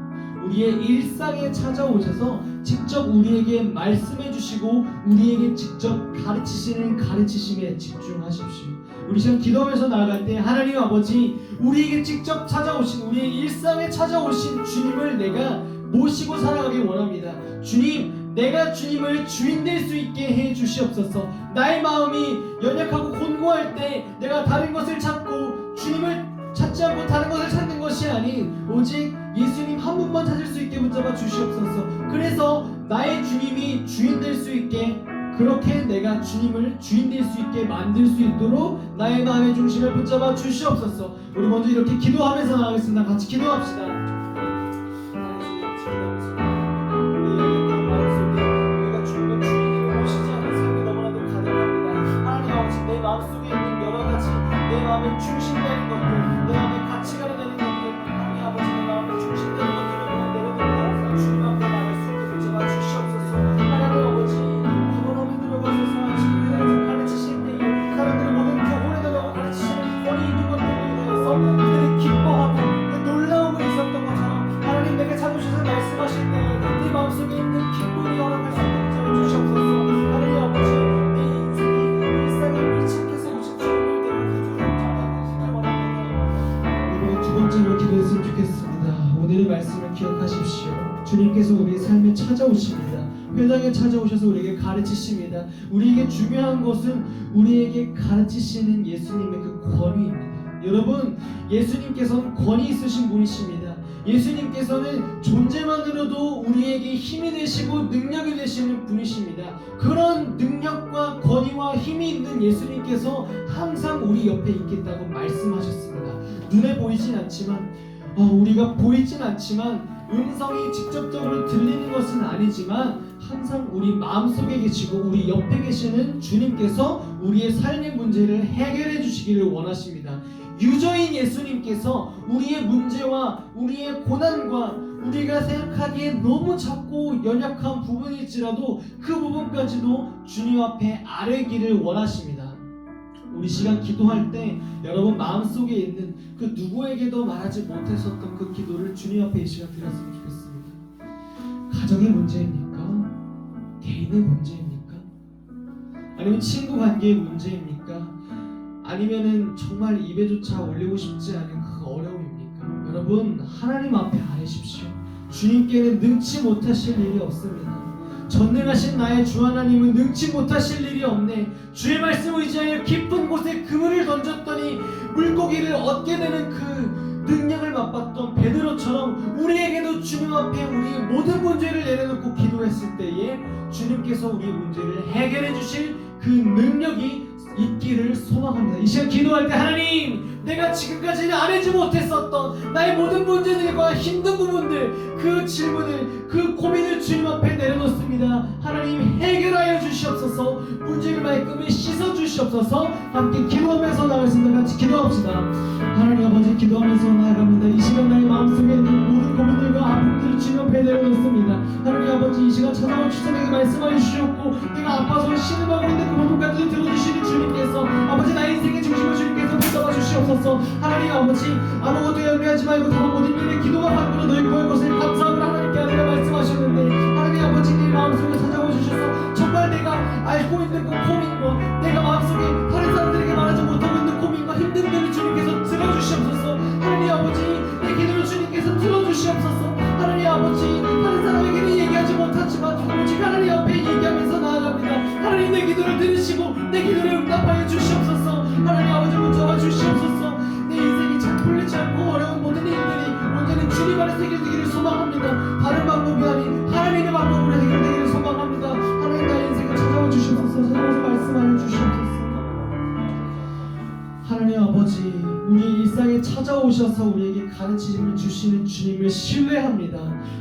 우리의 일상에 찾아오셔서 직접 우리에게 말씀해 주시고 우리에게 직접 가르치시는 가르치심에 집중하십시오. 우리 지금 기도하면서 나아갈 때 하나님 아버지 우리에게 직접 찾아오신 우리의 일상에 찾아오신 주님을 내가 모시고 살아가길 원합니다. 주님 내가 주님을 주인 될 수 있게 해 주시옵소서. 나의 마음이 연약하고 곤고할 때 내가 다른 것을 찾고 주님을 찾지 않고 다른 것을 찾는 것이 아닌 오직 예수님 한 분만 찾을 수 있게 붙잡아 주시옵소서. 그래서 나의 주님이 주인 될 수 있게 그렇게 내가 주님을 주인 될 수 있게 만들 수 있도록 나의 마음의 중심을 붙잡아 주시옵소서. 우리 먼저 이렇게 기도하면서 나가겠습니다. 같이 기도합시다. 마음속에 있는 여러 가지 내 마음에 중심되는 것들, 내 마음에 가치관이 되는 것들, 하나님 아버지 내 마음에 중심되는 것들을 그냥 내려놓고 주님 앞에 나갈 수 있게 붙잡아 주시옵소서. 하나님 아버지 이번함에 들어가셔서 친구들에 대해서 가르치실 때에 사람들이 모든 교훈에 들어가고 가르치시는 권위 있는 것들에 대해서 그들이 기뻐하고 그 놀라움을 있었던 것처럼 하나님 내게 찾으셔서 말씀하실 때에 내 마음속에 있는 기쁨이 허락할 수 있게 붙잡아 주시옵소서. 하나님 아버지 기도했으면 좋겠습니다. 오늘의 말씀을 기억하십시오. 주님께서 우리의 삶에 찾아오십니다. 회당에 찾아오셔서 우리에게 가르치십니다. 우리에게 중요한 것은 우리에게 가르치시는 예수님의 그 권위입니다. 여러분 예수님께서는 권위 있으신 분이십니다. 예수님께서는 존재만으로도 우리에게 힘이 되시고 능력이 되시는 분이십니다. 그런 능력과 권위와 힘이 있는 예수님께서 항상 우리 옆에 있겠다고 말씀하셨습니다. 눈에 보이진 않지만 우리가 보이진 않지만 음성이 직접적으로 들리는 것은 아니지만 항상 우리 마음속에 계시고 우리 옆에 계시는 주님께서 우리의 삶의 문제를 해결해 주시기를 원하십니다. 유저인 예수님께서 우리의 문제와 우리의 고난과 우리가 생각하기에 너무 작고 연약한 부분일지라도 그 부분까지도 주님 앞에 아뢰기를 원하십니다. 우리 시간 기도할 때 여러분 마음속에 있는 그 누구에게도 말하지 못했었던 그 기도를 주님 앞에 이 시간 드렸으면 좋겠습니다. 가정의 문제입니까? 개인의 문제입니까? 아니면 친구 관계의 문제입니까? 아니면은 정말 입에조차 올리고 싶지 않은 그 어려움입니까? 여러분 하나님 앞에 아뢰십시오. 주님께는 능치 못하실 일이 없습니다. 전능하신 나의 주 하나님은 능치 못하실 일이 없네. 주의 말씀을 의지하여 깊은 곳에 그물을 던졌더니 물고기를 얻게 되는 그 능력을 맛봤던 베드로처럼 우리에게도 주님 앞에 우리의 모든 문제를 내려놓고 기도했을 때에 주님께서 우리의 문제를 해결해 주실 그 능력이 있기를 소망합니다. 이 시간 기도할 때 하나님 내가 지금까지는 알지 못했었던 나의 모든 문제들과 힘든 부분들 그 질문을 그 고민을 주님 앞에 내려놓습니다. 하나님 해결하여 주시옵소서. 문제를 말끔히 씻어 주시옵소서. 함께 기도하면서 나가겠습니다. 같이 기도합시다. 하나님 아버지 기도하면서 나아갑니다. 이 시간 나의 마음속에 있는 모든 고민들과 아픔들을 주님 앞에 내려놓습니다. 하나님 아버지 이 시간 찾아와 주님에게 말씀하여 주시옵고 내가 아파서 신음하고 있는 그 부분까지도 들어주시는 주님께서 아버지 나의 인생의 중심을 주님께서 붙잡아 주시옵소서. 하나님 아버지 아무것도 연비하지 말고 다른 모든 일에 기도가 받고 너희 구할 것을 감사함으로 하나님께 하리라 말씀하셨는데 하나님 아버지 내 마음속에 찾아와 주셔서 정말 내가 알고 있는 그 고민과 내가 마음속에 다른 사람들에게 말하지 못하고 있는 고민과 힘듦들을 주님께서 들어주시옵소서. 하나님 아버지 내 기도를 주님께서 들어주시옵소서. 하나님 아버지 다른 사람에게는 얘기하지 못하지만 오직 하나님 앞에 얘기하면서 나아갑니다. 하나님 내 기도를 들으시고 내 기도를 응답하여 주시옵소서. 하나님 아버지 붙잡아 주시옵소서. 내 인생이 잘 풀리지 않고 어려운 모든 일들이 언제는 주님 안에 해결되기를 소망합니다. 다른 방법이 아닌 하나님의 방법으로 해결되기를 소망합니다. 하나님 나의 인생을 찾아와 주시옵소서. 찾아와서 말씀하여 주시옵소서. 하나님 아버지 우리 일상에 찾아오셔서 우리에게 가르침을 주시는 주님을 신뢰합니다.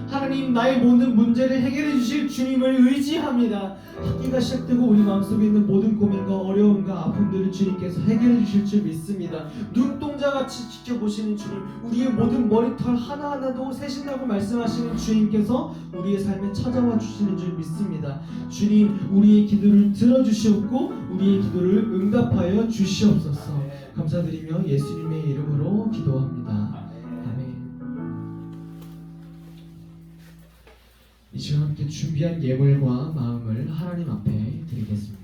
하나님, 나의 모든 문제를 해결해 주실 주님을 의지합니다. 학기가 시작되고 우리 마음속에 있는 모든 고민과 어려움과 아픔들을 주님께서 해결해 주실 줄 믿습니다. 눈동자같이 지켜보시는 주님, 우리의 모든 머리털 하나하나도 세신다고 말씀하시는 주님께서 우리의 삶에 찾아와 주시는 줄 믿습니다. 주님, 우리의 기도를 들어주시옵고 우리의 기도를 응답하여 주시옵소서. 감사드리며 예수님의 이름으로 기도합니다. 아멘. 이 시간 함께 준비한 예물과 마음을 하나님 앞에 드리겠습니다.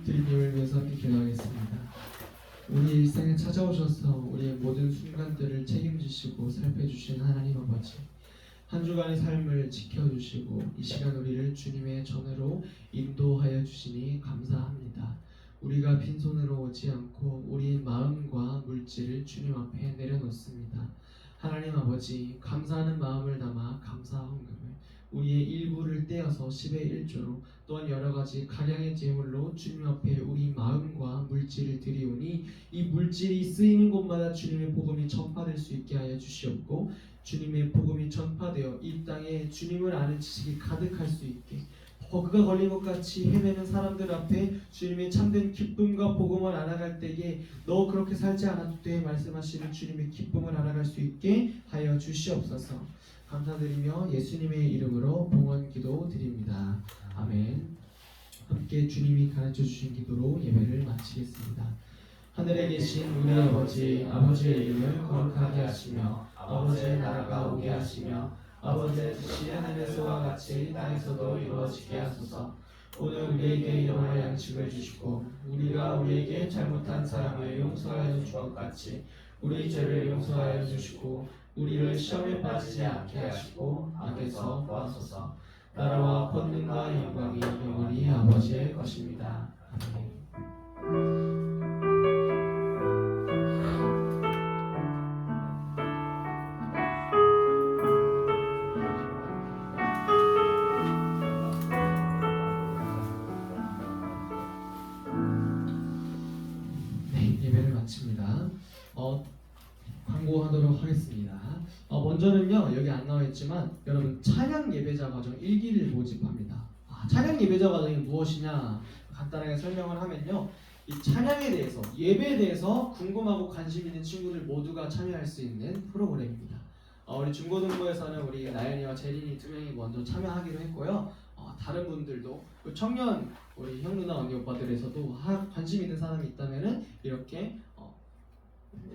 주님을 위해서 함께 기도하겠습니다. 우리 일상에 찾아오셔서 우리의 모든 순간들을 책임지시고 살펴주신 하나님 아버지, 한 주간의 삶을 지켜주시고 이 시간 우리를 주님의 전으로 인도하여 주시니 감사합니다. 우리가 빈손으로 오지 않고 우리의 마음과 물질을 주님 앞에 내려놓습니다. 하나님 아버지, 감사하는 마음을 담아 감사 헌금을 우리의 일부를 떼어서 10의 1조로 또한 여러가지 가량의 제물로 주님 앞에 우리 마음과 물질을 드리오니 이 물질이 쓰이는 곳마다 주님의 복음이 전파될 수 있게 하여 주시옵고 주님의 복음이 전파되어 이 땅에 주님을 아는 지식이 가득할 수 있게 버그가 걸린 것 같이 헤매는 사람들 앞에 주님의 참된 기쁨과 복음을 알아갈 때에 너 그렇게 살지 않아도 돼 말씀하시는 주님의 기쁨을 알아갈 수 있게 하여 주시옵소서. 감사드리며 예수님의 이름으로 봉헌 기도 드립니다. 아멘. 함께 주님이 가르쳐 주신 기도로 예배를 마치겠습니다. 하늘에 계신 우리 아버지, 아버지의 이름을 거룩하게 하시며 아버지의 나라가 오게 하시며 아버지의 뜻이 하늘에서와 같이 땅에서도 이루어지게 하소서. 오늘 우리에게 일용할 양식을 주시고 우리가 우리에게 잘못한 사람을 용서하여 준 것 같이 우리 죄를 용서하여 주시고 우리를 시험에 빠지지 않게 하시고 악에서 구하소서. 나라와 권능과 영광이 영원히 아버지의 것입니다. 아멘. 예배를 마칩니다. 광고하도록 하겠습니다. 먼저는요, 여기 안 나와있지만 여러분 찬양 예배자 과정 1기를 모집합니다. 찬양 예배자 과정이 무엇이냐 간단하게 설명을 하면요, 이 찬양에 대해서, 예배에 대해서 궁금하고 관심 있는 친구들 모두가 참여할 수 있는 프로그램입니다. 우리 중고등부에서는 우리 나연이와 재린이 두 명이 먼저 참여하기로 했고요. 다른 분들도 청년 우리 형 누나 언니 오빠들에서도 관심 있는 사람이 있다면은 이렇게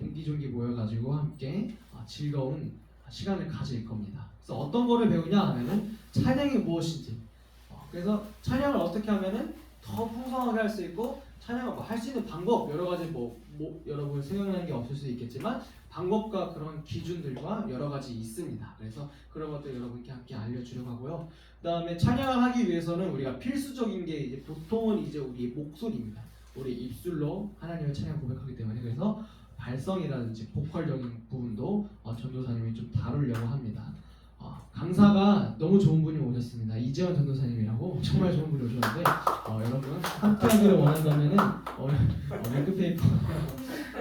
옹기종기 모여가지고 함께 즐거운 시간을 가질 겁니다. 그래서 어떤 거를 배우냐 하면은 찬양이 무엇인지, 그래서 찬양을 어떻게 하면은 더 풍성하게 할 수 있고 찬양을 할 수 있는 방법 여러 가지 여러분 생각나는 게 없을 수 있겠지만 방법과 그런 기준들과 여러 가지 있습니다. 그래서 그런 것들 여러분께 함께 알려주려고 하고요. 그다음에 찬양을 하기 위해서는 우리가 필수적인 게 이제 보통은 이제 우리의 목소리입니다. 우리 입술로 하나님을 찬양 고백하기 때문에 그래서 발성이라든지 보컬적인 부분도 전도사님이 좀 다루려고 합니다. 강사가 너무 좋은 분이 오셨습니다. 이재원 전도사님이라고 정말 좋은 분이 오셨는데 여러분 함께하기를 원한다면은 링크페이퍼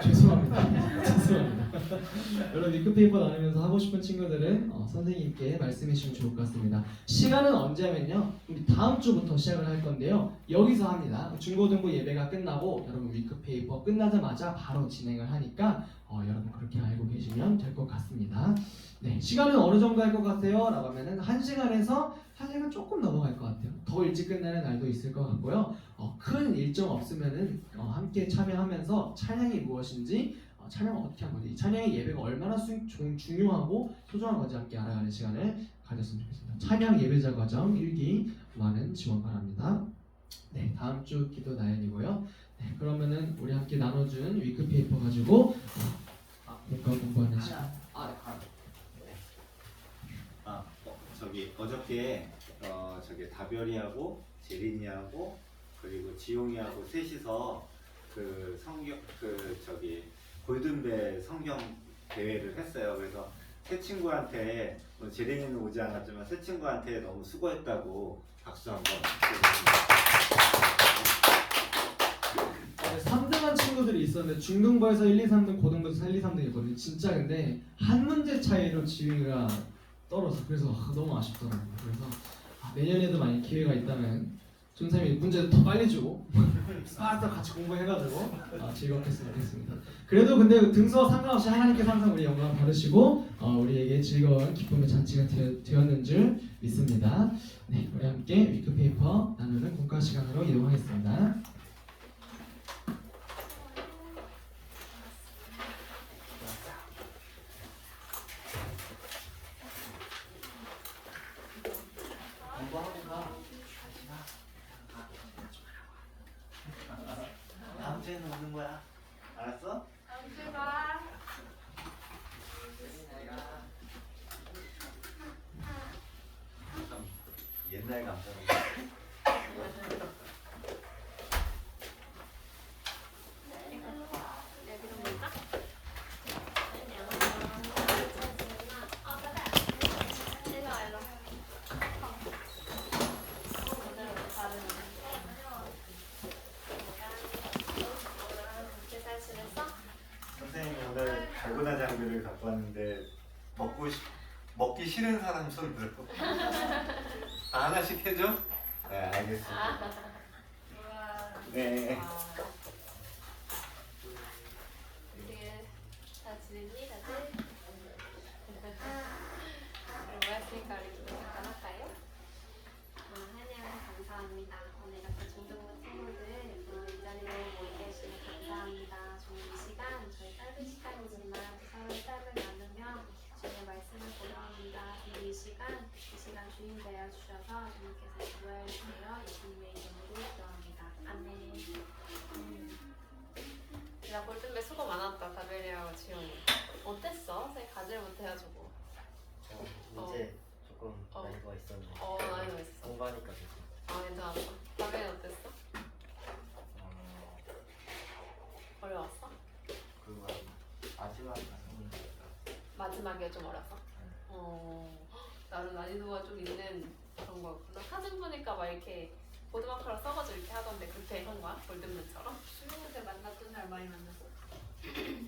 죄송합니다. 여러분 링크페이퍼 나누면서 하고 싶은 친구들은 선생님께 말씀해 주시면 좋을 것 같습니다. 시간은 언제냐면요, 우리 다음 주부터 시작을 할 건데요, 여기서 합니다. 중고등부 예배가 끝나고 여러분 링크페이퍼 끝나자마자 바로 진행을 하니까 여러분 그렇게 알고 계시면 될 것 같습니다. 네, 시간은 어느 정도 할 것 같아요? 라고 하면은 1시간에서 1시간 조금 넘어갈 것 같아요. 더 일찍 끝나는 날도 있을 것 같고요. 큰 일정 없으면은 함께 참여하면서 찬양이 무엇인지, 찬양 어떻게 하는 건지, 찬양의 예배가 얼마나 중요하고 소중한 건지 함께 알아가는 시간을 가졌으면 좋겠습니다. 찬양 예배자 과정 1기 많은 지원 바랍니다. 네, 다음 주 기도 나연이고요. 네, 그러면은 우리 함께 나눠준 위크페이퍼 가지고 공과 공부하는 어저께 저기 다별이하고 재린이하고 그리고 지용이하고 셋이서 그 성경 그 저기 골든벨 성경 대회를 했어요. 그래서 세 친구한테 오늘 재린이는 오지 않았지만 세 친구한테 너무 수고했다고 박수 한번 드리겠습니다. 3등한 친구들이 있었는데 중등부에서 1, 2, 3등, 고등부에서 1, 2, 3등이 있거든요. 진짜 근데 한 문제 차이로 지휘가 떨어져. 그래서 너무 아쉽더라고요. 그래서 내년에도 만약 기회가 있다면 준쌤이 문제를 더 빨리 주고 스파르타 같이 공부해가지고 즐겁게 했으면 좋겠습니다. 그래도 근데 등수와 상관없이 하나님께서 항상 우리 영광을 받으시고 우리에게 즐거운 기쁨의 잔치가 되었는 줄 믿습니다. 네, 우리 함께 위크페이퍼 나누는 공과 시간으로 이동하겠습니다. 다음 주에는 오는 거야. 알았어? 참 옛날 감성이야. 선생님이 오늘 달고나 장비를 갖고 왔는데 먹기 싫은 사람 손으로 하나씩 해줘? 네, 알겠습니다. 네. 다 지냈니 다들? 뭐였으니까 우리 기분 잠깐 할까요? 한양 감사합니다. 오늘 이렇게 중등부 친구들 이 자리로 모이게 해주시면 감사합니다. 좀 이 시간 저희 짧은 시간이지만 서로의 삶을 나누며 주님의 말씀을 보려합니다. 이 시간 주님 되어 주셔서 주님께서 기도해 주세요. 예수님의 이름으로 기도합니다. 아멘. 야 골든벨 수고 많았다. 다벨이하고 지용이 어땠어? 새 가지를 못해가지고 이제 조금 난이도가 있었는데 난이도가 있었어. 공부하니까 됐어. 괜찮았어. 다벨이 어땠어? 어려웠어? 그거 마지막 마지막에 좀 어렸어? 나는 난이도가 좀 있는 그런 거였구나. 사진 보니까 막 이렇게 보드마커를 써가지고 이렇게 하던데 그렇게 한 거야? 골든벨처럼? 수능때 만났던 날 많이 만났어.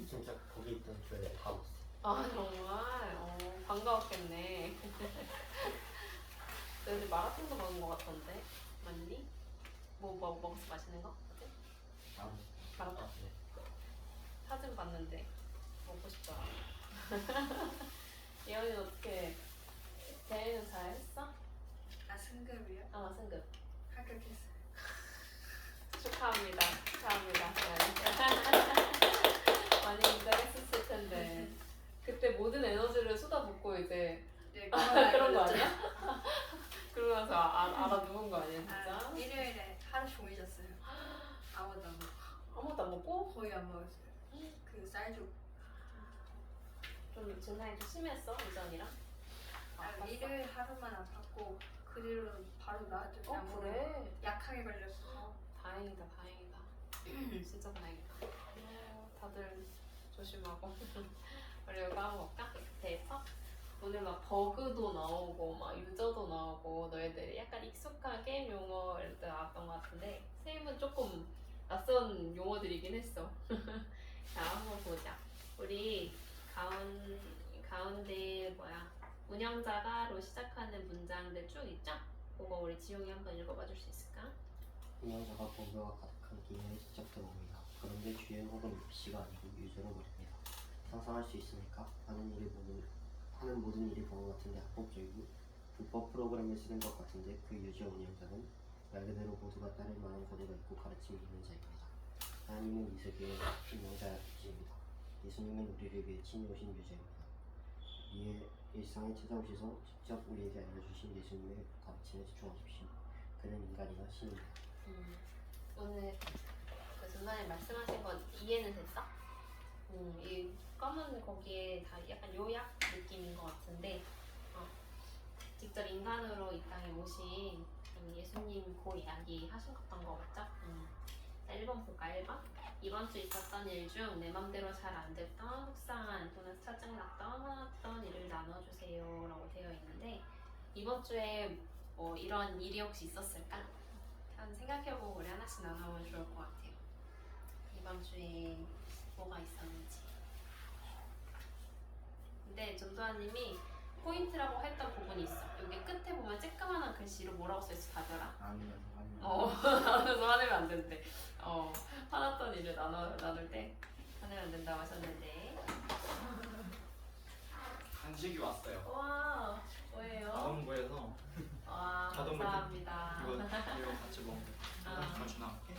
진짜 거기 있던 교회 다 왔어. 아 정말? 반가웠겠네. 너희들 마라탕도 먹은 거 같던데? 맞니? 뭐 먹었어? 맛있는 거? 어때? 마라탕? 네. 사진 봤는데 먹고 싶더라. 예언이는 어떻게 대회는 잘 했어? 승급이요? 승급 합격했어요. 축하합니다. 축하합니다. 많이 긴장했었을 텐데 그때 모든 에너지를 쏟아붓고 이제 네, 그런 거 아니야? 그러면서 알아누운 거 아니야 진짜? 일요일에 하루 종일 잤어요. 아무것도 안 먹고. 아무것도 안 먹고? 거의 안 먹었어요. 그 쌀죽. 좀 증상이 좀 심했어 이전이랑? 일요일 하루만 아팠고 그 뒤로는 바로 나았죠. 그래? 약하게 걸렸어. 다행이다. 진짜 다행이다. 다들 조심하고 우리 이거 한번 볼까? 데이터? 오늘 막 버그도 나오고 막 유저도 나오고 너희들이 약간 익숙한 게임 용어를 나왔던 것 같은데 선생님은 조금 낯선 용어들이긴 했어. 자 한번 보자. 우리 가운데 운영자가로 시작하는 문장들 쭉 있죠? 그거 우리 지용이 한번 읽어봐 줄 수 있을까? 운영자가 본교가 가득한 기능이 직접 들어옵니다. 그런데 주인 혹은 입시가 아니고 유저로 버립니다. 상상할 수 있으니까 하는 모든 일이 번호 같은데 합법적이고 불법 프로그램을 쓰는 것 같은데 그 유저 운영자는 말 그대로 모두가 따를 만한 거리가 있고 가르침이 있는 자입니다. 하나님은 이 세계의 운영자이십니다. 예수님은 우리를 위해 친히 오신 유저입니다. 이에 일상에 찾아오셔서 직접 우리에게 알려주신 예수님의 가르침에 집중하십시오. 그는 인간이나 신입니다. 오늘 그 중간에 말씀하신 건 이해는 됐어? 이 검은 거기에 다 약간 요약 느낌인 것 같은데 직접 인간으로 이 땅에 모신 예수님 고 이야기 하셨던 거 맞죠? 자, 1번 볼까? 1번. 이번 주 있었던 일 중 내 맘대로 잘 안 됐던, 속상한 또는 짜증났던, 화났던 일을 나눠주세요 라고 되어 있는데 이번 주에 뭐 이런 일이 혹시 있었을까? 한 생각해보고 우리 하나씩 나눠보면 좋을 것 같아요. 이번 주에 뭐가 있었는지. 근데 전도아님이 포인트라고 했던 부분이 있어. 여기 끝에 보면 쬐끄만한 글씨로 뭐라고 써있어, 다별아? 아니면 나눠서 화내면 안 된대. 화났던 일을 나눌 때 화내면 안 된다고 하셨는데. 간식이 왔어요. 와, 뭐예요? 자동부에서 와, 자동물 감사합니다. 이거 같이 먹는 거. 아. 같이 나올게.